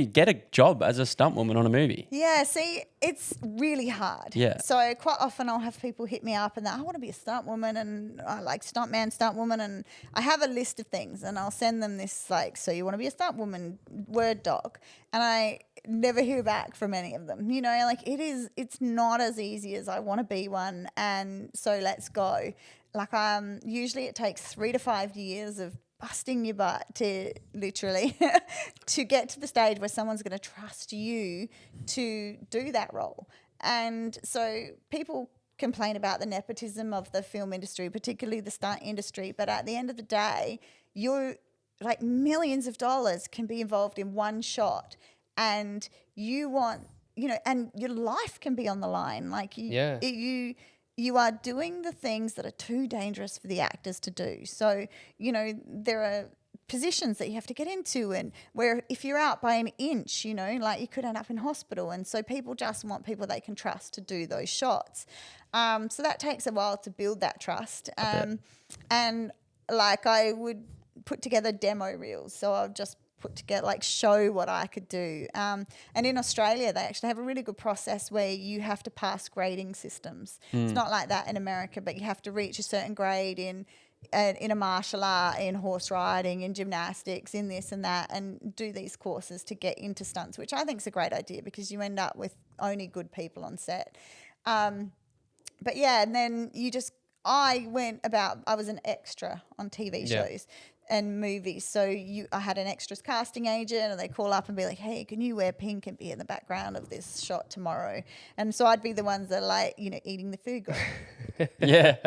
get a job as a stunt woman on a movie? Yeah, see, it's really hard. Yeah. So quite often I'll have people hit me up and I want to be a stunt woman, and I like stunt man, stunt woman, and I have a list of things and I'll send them this, like, so you want to be a stunt woman Word doc, and I never hear back from any of them. You know, like, it's not as easy as I want to be one, and so let's go. Like, usually it takes 3 to 5 years of busting your butt to literally to get to the stage where someone's going to trust you to do that role. And so people complain about the nepotism of the film industry, particularly the stunt industry. But at the end of the day, you're like millions of dollars can be involved in one shot, and you want, and your life can be on the line. Like you are doing the things that are too dangerous for the actors to do. So, there are positions that you have to get into, and where if you're out by an inch, like you could end up in hospital. And so people just want people they can trust to do those shots. So that takes a while to build that trust. And like I would put together demo reels. So I'll just put together, like show what I could do. And in Australia, they actually have a really good process where you have to pass grading systems. It's not like that in America, but you have to reach a certain grade in a martial art, in horse riding, in gymnastics, in this and that, and do these courses to get into stunts, which I think is a great idea because you end up with only good people on set. But yeah, and then I was an extra on TV shows and movies. So I had an extras casting agent, and they call up and be like, hey, can you wear pink and be in the background of this shot tomorrow? And so I'd be the ones that are like, eating the food. Yeah.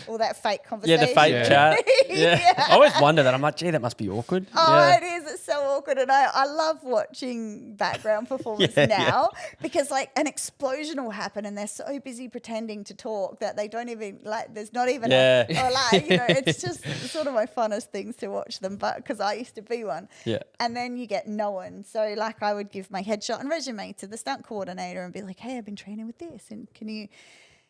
All that fake conversation. Yeah, the fake chat. Yeah. I always wonder that. I'm like, gee, that must be awkward. Oh, it is. It's so awkward. And I love watching background performance now because like an explosion will happen and they're so busy pretending to talk that they don't even there's not even it's just sort of my funnest things to watch them, but because I used to be one. Yeah. And then you get no one. So like I would give my headshot and resume to the stunt coordinator and be like, hey, I've been training with this, and can you,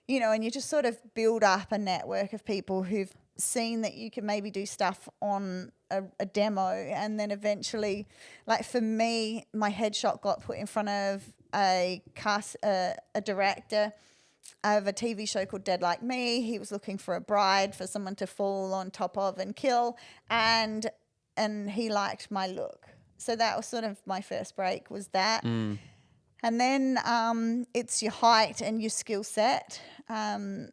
and you just sort of build up a network of people who've seen that you can maybe do stuff on a demo, and then eventually, like for me, my headshot got put in front of a director of a TV show called Dead Like Me. He was looking for a bride for someone to fall on top of and kill, and he liked my look. So that was sort of my first break, was that. And then it's your height and your skill set, and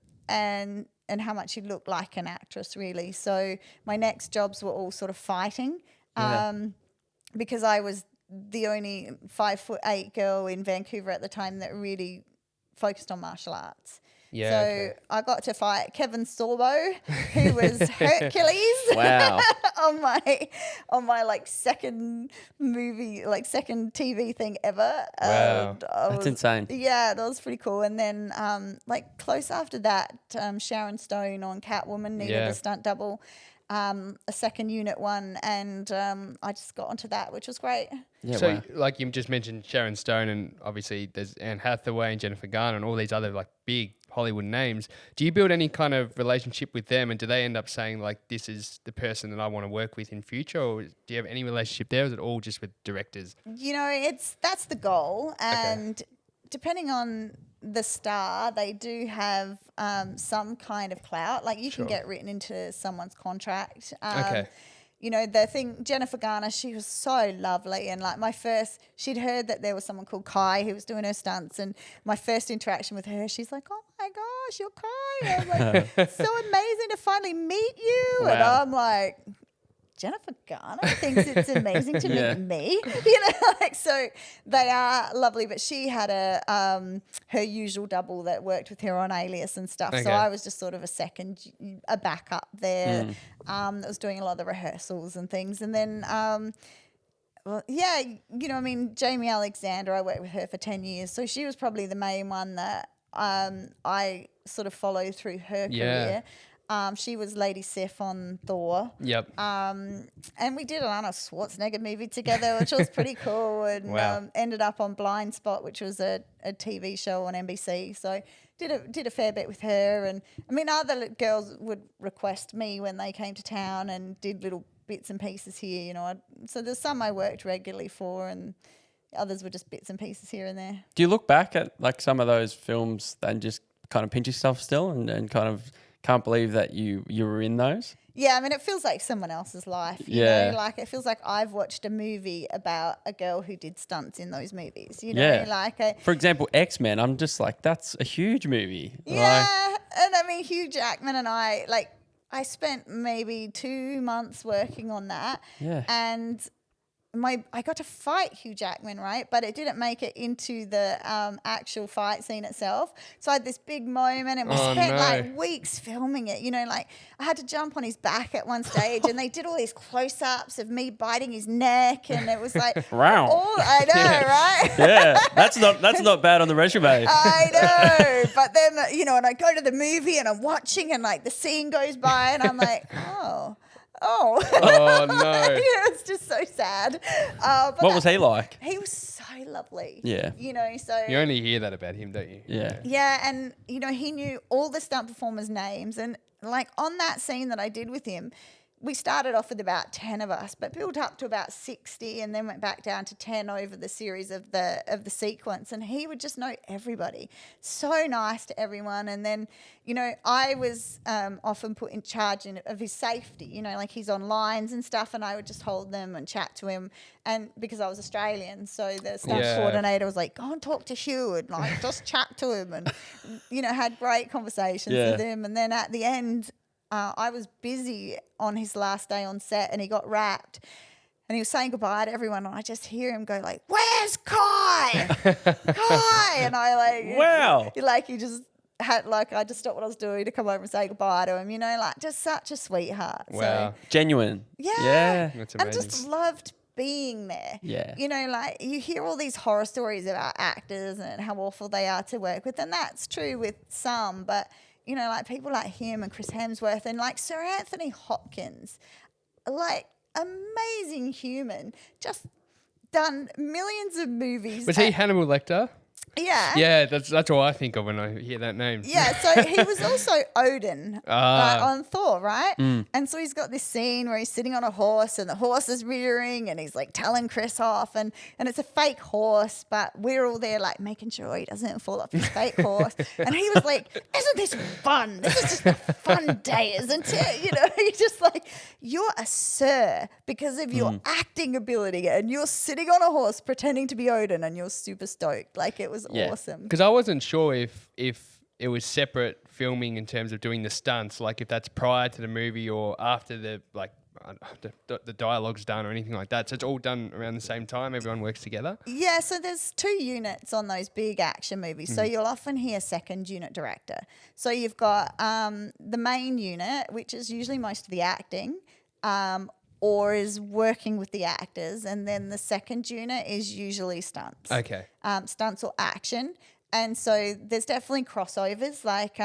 how much you look like an actress, really. So my next jobs were all sort of fighting, because I was the only 5'8" girl in Vancouver at the time that really focused on martial arts. Yeah. So Okay. I got to fight Kevin Sorbo, who was Hercules. Wow. on my like second movie, like second TV thing ever. Wow. That's insane. Yeah, that was pretty cool. And then like close after that, Sharon Stone on Catwoman needed a stunt double, a second unit one, and I just got onto that, which was great. Yeah, So, wow. like you just mentioned Sharon Stone, and obviously there's Anne Hathaway and Jennifer Garner and all these other like big Hollywood names. Do you build any kind of relationship with them, and do they end up saying like, this is the person that I want to work with in future, or do you have any relationship there, or is it all just with directors? That's the goal, and depending on the star, they do have some kind of clout. Like you can get written into someone's contract. The thing, Jennifer Garner, she was so lovely. And like she'd heard that there was someone called Kai who was doing her stunts. And my first interaction with her, she's like, oh my gosh, you're Kai. I'm like, so amazing to finally meet you. Wow. And I'm like, Jennifer Garner thinks it's amazing to meet me. So they are lovely. But she had her usual double that worked with her on Alias and stuff. Okay. So I was just sort of a backup there that was doing a lot of the rehearsals and things. And then, Jamie Alexander, I worked with her for 10 years. So she was probably the main one that I sort of followed through her career. She was Lady Sif on Thor. Yep. And we did an Arnold Schwarzenegger movie together, which was pretty cool. And ended up on Blind Spot, which was a TV show on NBC. So did a fair bit with her. And I mean, other girls would request me when they came to town and did little bits and pieces here. So there's some I worked regularly for, and others were just bits and pieces here and there. Do you look back at like some of those films and just kind of pinch yourself still and kind of can't believe that you were in those? Yeah, I mean, it feels like someone else's life. You know? Like it feels like I've watched a movie about a girl who did stunts in those movies. For example, X-Men. I'm just like, that's a huge movie. Yeah, and I mean, Hugh Jackman and I I spent maybe 2 months working on that. Yeah. And I got to fight Hugh Jackman, right? But it didn't make it into the actual fight scene itself. So I had this big moment, and we spent like weeks filming it. You know, like I had to jump on his back at one stage, and they did all these close-ups of me biting his neck, and it was like, wow. I know, right? Yeah, that's not bad on the resume. I know, but then and I go to the movie, and I'm watching, and like the scene goes by, and I'm like, oh. Oh, no. Yeah, it's just so sad. But What was he like? He was so lovely. Yeah. So... You only hear that about him, don't you? Yeah. Yeah, and, he knew all the stunt performers' names. And, like, on that scene that I did with him, we started off with about 10 of us, but built up to about 60 and then went back down to 10 over the series of the sequence. And he would just know everybody. So nice to everyone. And then, I was often put in charge of his safety, like he's on lines and stuff, and I would just hold them and chat to him. And because I was Australian, so the stunt coordinator was like, go and talk to Hugh and like just chat to him, and, had great conversations with him. And then at the end, I was busy on his last day on set, and he got wrapped, and he was saying goodbye to everyone, and I just hear him go like, "Where's Kai? Kai?" And I like, wow, he just had I just stopped what I was doing to come over and say goodbye to him. Just such a sweetheart. Wow, so, genuine. Yeah, that's and amazing. just loved being there. Yeah. You hear all these horror stories about actors and how awful they are to work with, and that's true with some, but people like him and Chris Hemsworth and like Sir Anthony Hopkins, like amazing human, just done millions of movies. Was he Hannibal Lecter? Yeah. Yeah, that's all I think of when I hear that name. Yeah, so he was also Odin on Thor, right? And so he's got this scene where he's sitting on a horse and the horse is rearing and he's like telling Chris off, and it's a fake horse, but we're all there like making sure he doesn't fall off his fake horse. And he was like, isn't this fun? This is just a fun day, isn't it? He's just like, you're a sir because of your acting ability, and you're sitting on a horse pretending to be Odin, and you're super stoked. Like, it was awesome. Because I wasn't sure if it was separate filming in terms of doing the stunts, like if that's prior to the movie or after the dialogue's done or anything like that. So it's all done around the same time. Everyone works together. Yeah, so there's 2 units on those big action movies. So you'll often hear second unit director. So you've got the main unit, which is usually most of the acting, or is working with the actors, and then the second unit is usually stunts. Okay. Stunts or action. And so there's definitely crossovers. Like,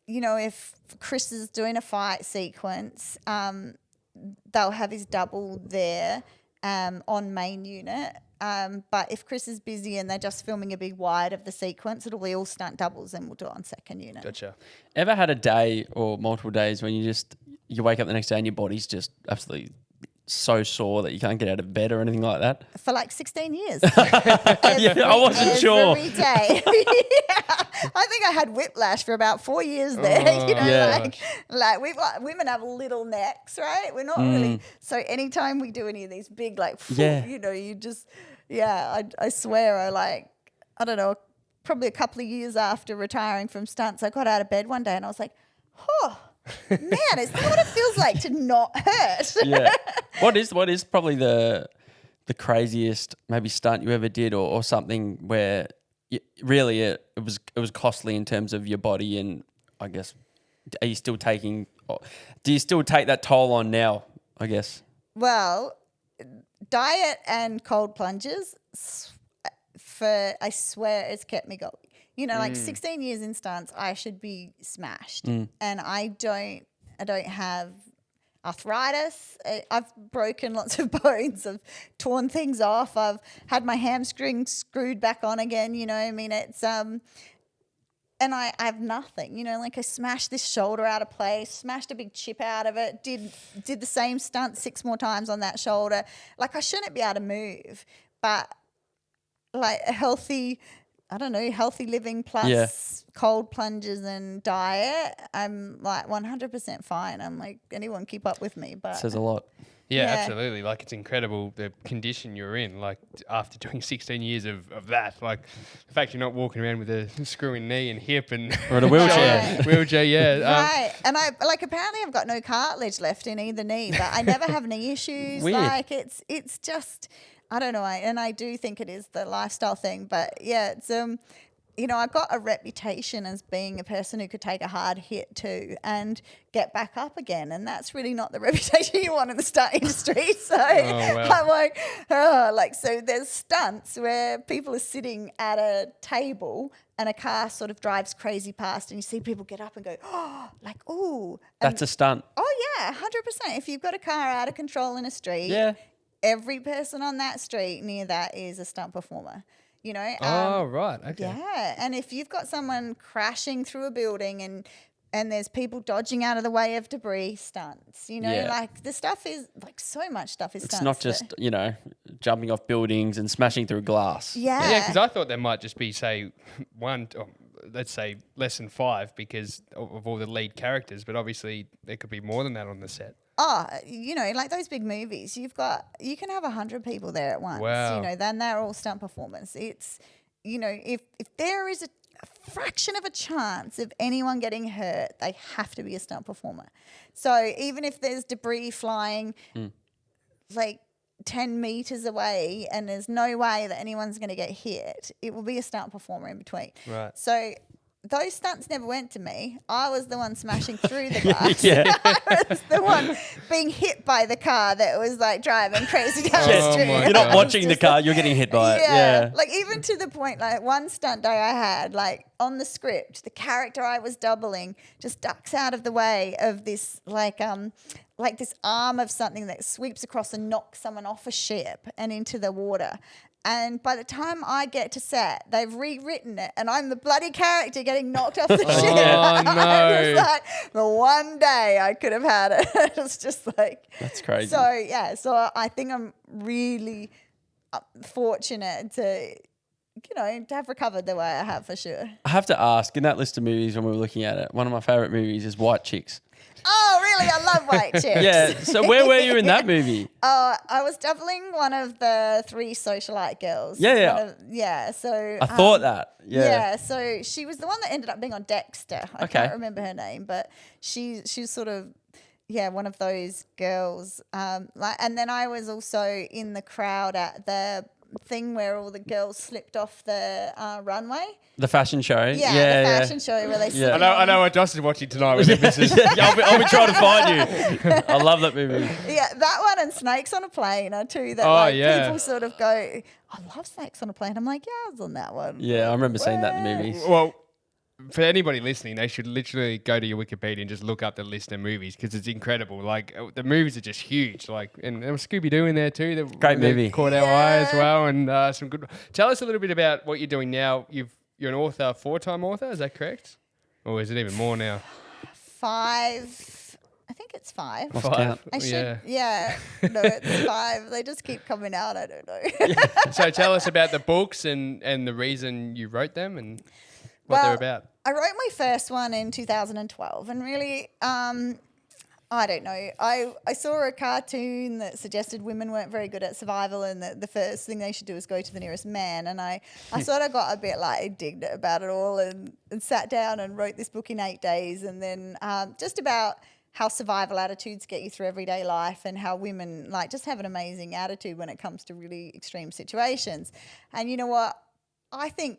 if Chris is doing a fight sequence, they'll have his double there on main unit. But if Chris is busy and they're just filming a big wide of the sequence, it'll be all stunt doubles, and we'll do it on second unit. Gotcha. Ever had a day or multiple days when you wake up the next day and your body's just absolutely so sore that you can't get out of bed or anything like that? For like 16 years. I wasn't sure. Every day. I think I had whiplash for about 4 years there. Women have little necks, right? We're not really. So anytime we do any of these big, you just, I swear I don't know, probably a couple of years after retiring from stunts, I got out of bed one day and I was like, man, is that what it feels like to not hurt? Yeah. What is probably the craziest maybe stunt you ever did, or something where it was costly in terms of your body, and I guess do you still take that toll on now, I guess? Well, diet and cold plunges, I swear it's kept me going. 16 years in stunts, I should be smashed. And I don't have arthritis. I've broken lots of bones. I've torn things off. I've had my hamstring screwed back on again. It's and I have nothing. I smashed this shoulder out of place, smashed a big chip out of it, did the same stunt 6 more times on that shoulder. Like, I shouldn't be able to move, but like a healthy I don't know, healthy living plus cold plunges and diet, I'm like 100% fine. I'm like, anyone keep up with me. But Says a lot. Yeah, Yeah. absolutely. Like, it's incredible the condition you're in. Like, after doing 16 years of that, like the fact you're not walking around with a screwy knee and hip and Or in a wheelchair. Right. wheelchair, yeah. Right. And I like apparently I've got no cartilage left in either knee, but I never have knee issues. Weird. Like it's just I don't know. And I do think it is the lifestyle thing, but yeah, it's you know, I got a reputation as being a person who could take a hard hit too and get back up again. And that's really not the reputation you want in the stunt industry. So wow. I'm like, oh, like, so there's stunts where people are sitting at a table and a car sort of drives crazy past and you see people get up and go, oh, like, ooh. And, That's a stunt. oh, yeah, 100%. If you've got a car out of control in a street, Yeah. every person on that street near that is a stunt performer. You know, Oh, right. Okay. yeah, and if you've got someone crashing through a building and there's people dodging out of the way of debris, stunts. You know, Yeah. like the stuff is like so much stuff is It's stunts. not just, you know, jumping off buildings and smashing through glass. yeah, Yeah, because I thought there might just be, say, let's say less than 5 because of all the lead characters, but obviously there could be more than that on the set. Oh, you know, like those big movies, you can have 100 people there at once. Wow. You know, then they're all stunt performers. It's, you know, if there is a fraction of a chance of anyone getting hurt, they have to be a stunt performer. So even if there's debris flying like 10 meters away and there's no way that anyone's going to get hit, it will be a stunt performer in between. Right. So those stunts never went to me. I was the one smashing through the glass. Yeah. I was the one being hit by the car that was like driving crazy down Oh the street. my You're God. not watching the car, you're getting hit by it. Yeah. Like even to the point, like one stunt day I had, like on the script, the character I was doubling just ducks out of the way of this like this arm of something that sweeps across and knocks someone off a ship and into the water. And by the time I get to set, they've rewritten it, and I'm the bloody character getting knocked off the ship. Oh, no. I'm just like, the one day I could have had it. It's just like... That's crazy. So, yeah, so I think I'm really fortunate to, you know, to have recovered the way I have for sure. I have to ask, in that list of movies when we were looking at it, one of my favourite movies is White Chicks. Oh, really? I love White Chicks. Yeah. So where were you in that movie? I was doubling one of the 3 socialite girls. Yeah. So I thought that. Yeah. Yeah, so she was the one that ended up being on Dexter. I Okay. can't remember her name, but she's sort of one of those girls. And then I was also in the crowd at the thing where all the girls slipped off the runway. The fashion show. Yeah, the fashion show where they slip. I know what Josh is watching tonight with the missus. Yeah, I'll be trying to find you. I love that movie. Yeah, that one and Snakes on a Plane are 2 that Oh, yeah. people sort of go, I love Snakes on a Plane. I'm like, yeah, I was on that one. Yeah, I remember seeing that in the movies. Well, for anybody listening, they should literally go to your Wikipedia and just look up the list of movies because it's incredible. Like the movies are just huge. Like and there was Scooby Doo in there too. Great movie. Caught our eye as well, and some good. Tell us a little bit about what you're doing now. You're an author, 4-time author. Is that correct? Or is it even more now? 5. I think it's 5. Lost count. I should, yeah. No, it's 5. They just keep coming out. I don't know. So tell us about the books and the reason you wrote them and what they're about. I wrote my first one in 2012 and really, I don't know. I saw a cartoon that suggested women weren't very good at survival and that the first thing they should do is go to the nearest man. And I sort of got a bit like indignant about it all and sat down and wrote this book in 8 days and then just about how survival attitudes get you through everyday life and how women like just have an amazing attitude when it comes to really extreme situations. And you know what? I think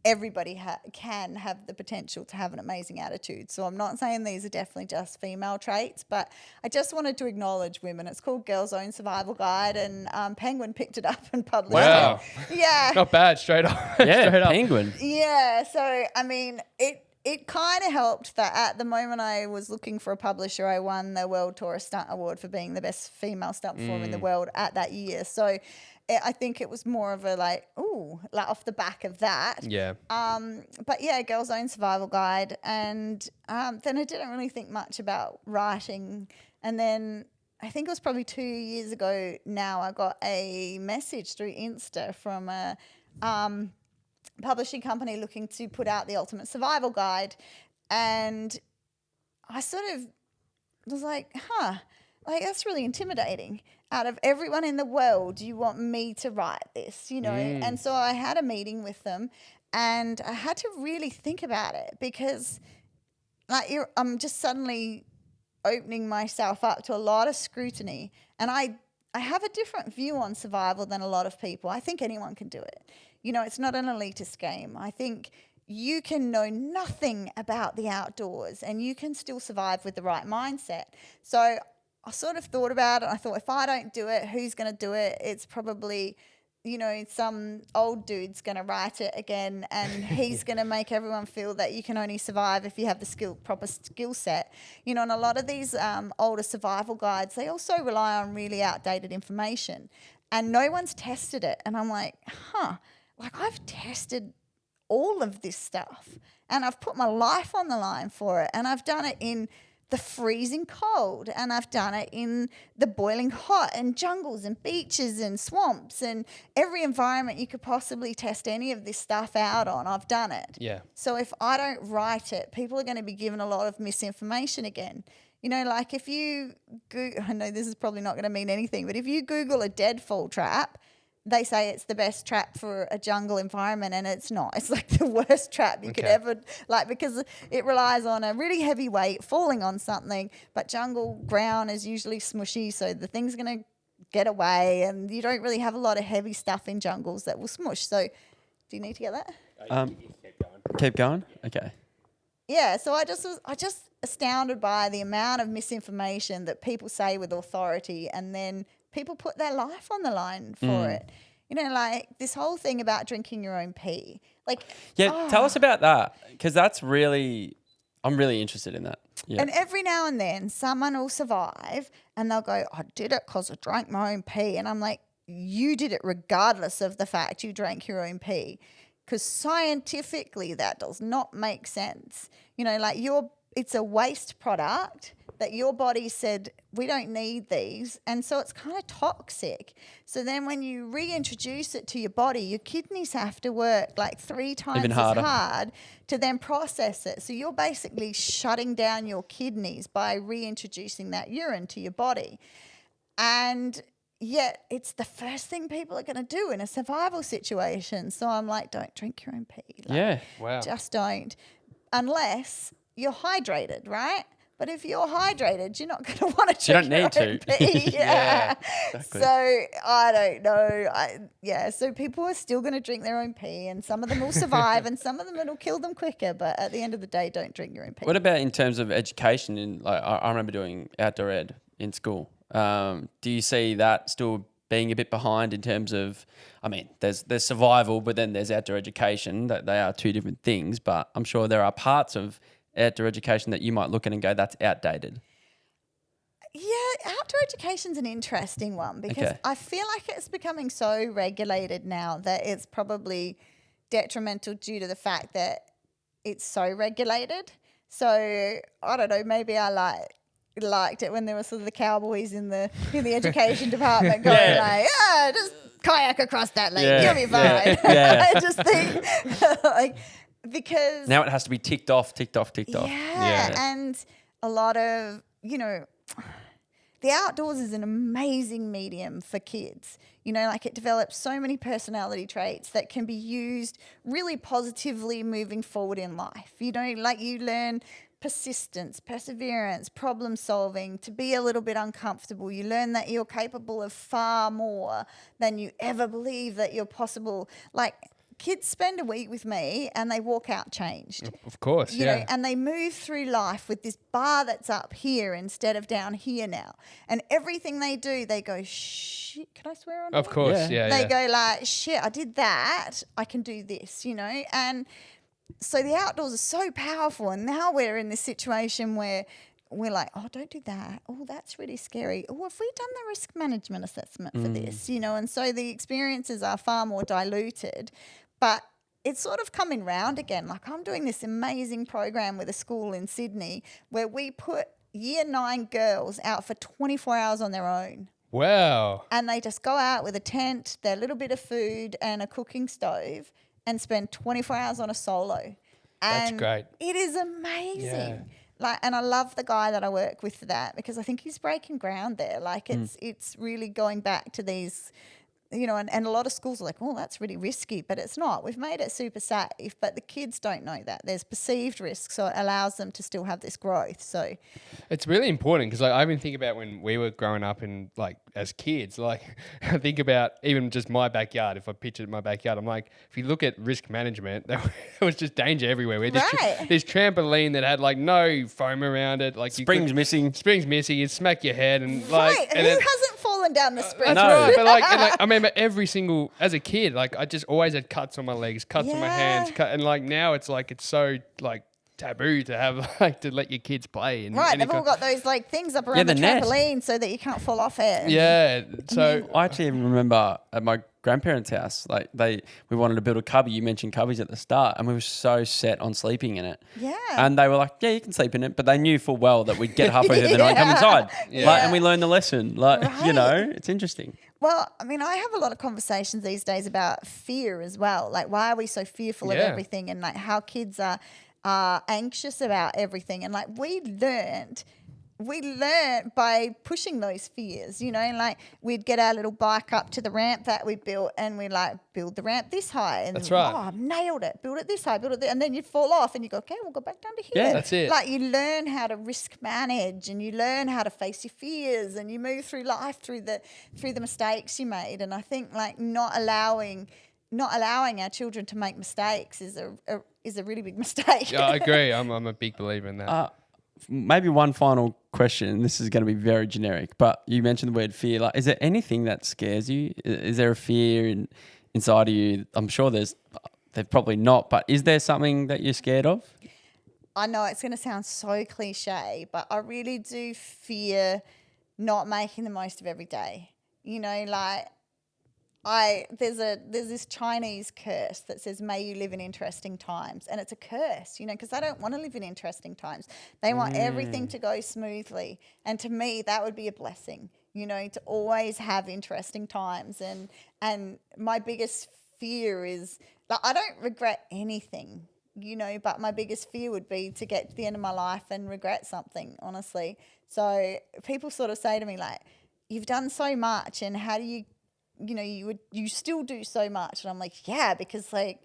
everybody can have the potential to have an amazing attitude. So I'm not saying these are definitely just female traits, but I just wanted to acknowledge women. It's called Girls' Own Survival Guide, and Penguin picked it up and published Wow. it. Yeah. Not bad, straight up. Yeah, Straight up. Penguin. Yeah. So, I mean, it kind of helped that at the moment I was looking for a publisher, I won the World Tourist Stunt Award for being the best female stunt performer in the world at that year. So I think it was more of a like off the back of that. Yeah. But yeah, Girls' Own Survival Guide. And then I didn't really think much about writing. And then I think it was probably 2 years ago now, I got a message through Insta from a publishing company looking to put out the Ultimate Survival Guide. And I sort of was like, like that's really intimidating. Out of everyone in the world, you want me to write this, you know? And so I had a meeting with them and I had to really think about it because like I'm just suddenly opening myself up to a lot of scrutiny. And I have a different view on survival than a lot of people. I think anyone can do it. You know, it's not an elitist game. I think you can know nothing about the outdoors and you can still survive with the right mindset. So I sort of thought about it. I thought, if I don't do it, who's going to do it? It's probably, you know, some old dude's going to write it again and he's going to make everyone feel that you can only survive if you have the proper skill set. You know, and a lot of these older survival guides, they also rely on really outdated information and no one's tested it. And I'm like, like I've tested all of this stuff and I've put my life on the line for it and I've done it in the freezing cold and I've done it in the boiling hot and jungles and beaches and swamps and every environment you could possibly test any of this stuff out on, I've done it. Yeah. So if I don't write it, people are going to be given a lot of misinformation again. You know, like if you I know this is probably not going to mean anything, but if you Google a deadfall trap, they say it's the best trap for a jungle environment and it's not. It's like the worst trap you could ever, like, because it relies on a really heavy weight falling on something, but jungle ground is usually smushy, so the thing's going to get away and you don't really have a lot of heavy stuff in jungles that will smush. So do you need to get that? Keep going? Okay. Yeah, so I just astounded by the amount of misinformation that people say with authority and then people put their life on the line for it. You know, like this whole thing about drinking your own pee. Like, tell us about that because that's really, I'm really interested in that. Yeah. And every now and then someone will survive and they'll go, I did it because I drank my own pee. And I'm like, you did it regardless of the fact you drank your own pee. Because scientifically that does not make sense. You know, like it's a waste product that your body said, we don't need these. And so it's kind of toxic. So then when you reintroduce it to your body, your kidneys have to work like 3 times as hard to then process it. So you're basically shutting down your kidneys by reintroducing that urine to your body. And yet it's the first thing people are going to do in a survival situation. So I'm like, don't drink your own pee. Like, just don't. Unless you're hydrated, right? But if you're hydrated, you're not going to want to drink your own pee. Yeah, exactly. So I don't know. So people are still going to drink their own pee and some of them will survive and some of them it'll kill them quicker. But at the end of the day, don't drink your own pee. What about in terms of education? I remember doing outdoor ed in school. Do you see that still being a bit behind in terms of, I mean, there's survival, but then there's outdoor education. That they are 2 different things. But I'm sure there are parts of outdoor education that you might look at and go, that's outdated. Yeah, outdoor education's an interesting one because I feel like it's becoming so regulated now that it's probably detrimental due to the fact that it's so regulated. So I don't know, maybe I liked it when there were sort of the cowboys in the education department going like, just kayak across that lake, you'll be fine. I just think like, because now it has to be ticked off. Yeah, and a lot of, you know, the outdoors is an amazing medium for kids. You know, like it develops so many personality traits that can be used really positively moving forward in life. You know, like you learn persistence, perseverance, problem solving, to be a little bit uncomfortable. You learn that you're capable of far more than you ever believe that you're possible. Like, kids spend a week with me and they walk out changed. Of course, you know, and they move through life with this bar that's up here instead of down here now. And everything they do, they go, shit, can I swear on Of course, They go like, shit, I did that, I can do this, you know. And so the outdoors are so powerful. And now we're in this situation where we're like, oh, don't do that. Oh, that's really scary. Oh, have we done the risk management assessment for this? You know, and so the experiences are far more diluted. But it's sort of coming round again. Like I'm doing this amazing program with a school in Sydney where we put year 9 girls out for 24 hours on their own. Wow. And they just go out with a tent, their little bit of food and a cooking stove. and spend 24 hours on a solo. That's And great. it is amazing. Yeah. Like, and I love the guy that I work with for that, because I think he's breaking ground there. Like, it's really going back to these, you know, and a lot of schools are like, oh, that's really risky, but it's not. We've made it super safe, but the kids don't know that. There's perceived risk, so it allows them to still have this growth. So It's really important because, like, I even think about when we were growing up and, like, as kids, like, I think about even just my backyard. If I pictured my backyard, I'm like, if you look at risk management, there was just danger everywhere. We had this trampoline that had, like, no foam around it. Like, Springs missing. Springs missing. You'd smack your head and, like... right, and who hasn't fallen down the spring? That's right. But, like, I remember every single... As a kid, like, I just always had cuts on my legs, cuts on my hands. And, like, now it's, like, it's so, like... taboo to have, like, to let your kids play. And Right, they've all got those like things up around the net. trampoline so that you can't fall off it. Yeah, so I actually even remember at my grandparents' house, like we wanted to build a cubby. You mentioned cubbies at the start, and we were so set on sleeping in it. Yeah. And they were like, "Yeah, you can sleep in it," but they knew full well that we'd get halfway through the night and come inside. Yeah. Like, and we learned the lesson. Like, you Right. know, it's interesting. Well, I mean, I have a lot of conversations these days about fear as well. Like, why are we so fearful of Yeah. everything, and like how kids are anxious about everything. And like we learned by pushing those fears, you know, like we'd get our little bike up to the ramp that we built and we like build the ramp this high. And That's right. Oh, I've nailed it. Build it this high, build it there. And then you'd fall off and you go, okay, we'll go back down to here. Yeah, that's it. Like you learn how to risk manage and you learn how to face your fears and you move through life through the mistakes you made. And I think like not allowing our children to make mistakes is a really big mistake. yeah, I agree. I'm a big believer in that. Maybe one final question. This is going to be very generic, but you mentioned the word fear. Like, is there anything that scares you? Is there a fear inside of you? I'm sure there's probably not, but is there something that you're scared of? I know it's going to sound so cliche, but I really do fear not making the most of every day. You know, like there's this Chinese curse that says, may you live in interesting times. And it's a curse, you know, because they don't want to live in interesting times. They want everything to go smoothly. And to me, that would be a blessing, you know, to always have interesting times. And my biggest fear is, like, I don't regret anything, you know, but my biggest fear would be to get to the end of my life and regret something, honestly. So people sort of say to me, like, you've done so much and how do you you still do so much. And I'm like, yeah, because like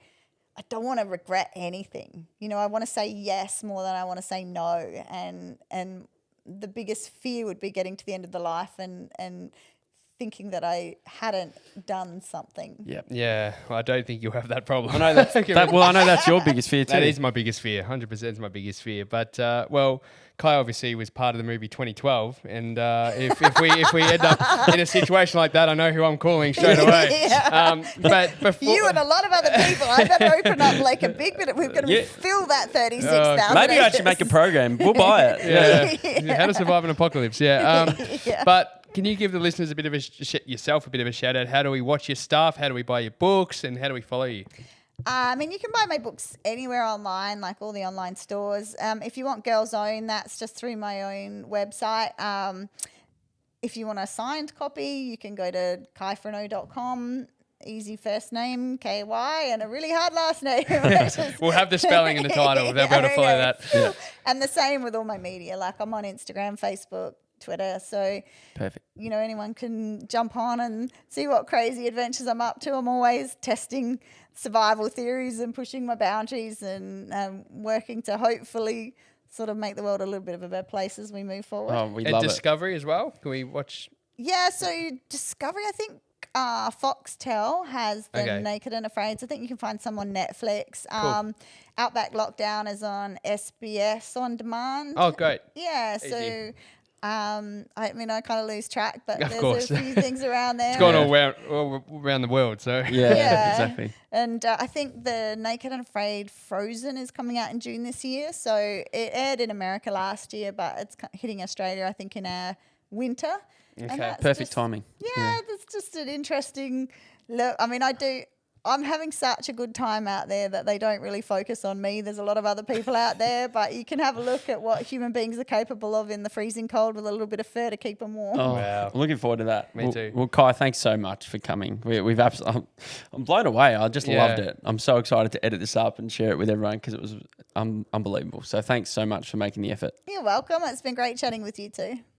I don't want to regret anything. You know, I want to say yes more than I want to say no. And the biggest fear would be getting to the end of the life and thinking that I hadn't done something. Yeah. Yeah, well, I don't think you'll have that problem. I know that's your biggest fear too. That is my biggest fear. 100% is my biggest fear. But well, Kai obviously was part of the movie 2012, and if we end up in a situation like that, I know who I'm calling straight away. Yeah. But before You and a lot of other people, I better open up like a big bit. We're going to fill that 36,000. Maybe I should make a program. We'll buy it. yeah. How to survive an apocalypse. Yeah. Yeah. But can you give the listeners a bit of yourself a bit of a shout out? How do we watch your stuff? How do we buy your books? And how do we follow you? I mean, you can buy my books anywhere online, like all the online stores. If you want Girls Own, that's just through my own website. If you want a signed copy, you can go to kaifurneaux.com. Easy first name, KY, and a really hard last name. We'll have the spelling in the title. They'll be able to follow that. Yeah. And the same with all my media. Like I'm on Instagram, Facebook, Twitter. So, Perfect. you know, anyone can jump on and see what crazy adventures I'm up to. I'm always testing survival theories and pushing my boundaries and working to hopefully sort of make the world a little bit of a better place as we move forward. Oh, we And love Discovery as well. Can we watch? Yeah, so Discovery, I think Foxtel has the Okay. Naked and Afraid. So I think you can find some on Netflix. Cool. Outback Lockdown is on SBS On Demand. Oh, great. Yeah, Easy. so I mean, I kind of lose track, but Of there's course. a few things around there. It's gone all around the world. So Yeah, Yeah. exactly. And I think the Naked and Afraid Frozen is coming out in June this year. So it aired in America last year, but it's hitting Australia, I think, in our winter. And Okay. that's Perfect just- timing. Yeah, that's just an interesting look. I mean, I I'm having such a good time out there that they don't really focus on me. There's a lot of other people out there, but you can have a look at what human beings are capable of in the freezing cold with a little bit of fur to keep them warm. Oh, Wow. I'm looking forward to that. Me too. Well, Kai, thanks so much for coming. We've absolutely, I'm blown away. I just loved it. I'm so excited to edit this up and share it with everyone because it was unbelievable. So thanks so much for making the effort. You're welcome. It's been great chatting with you too.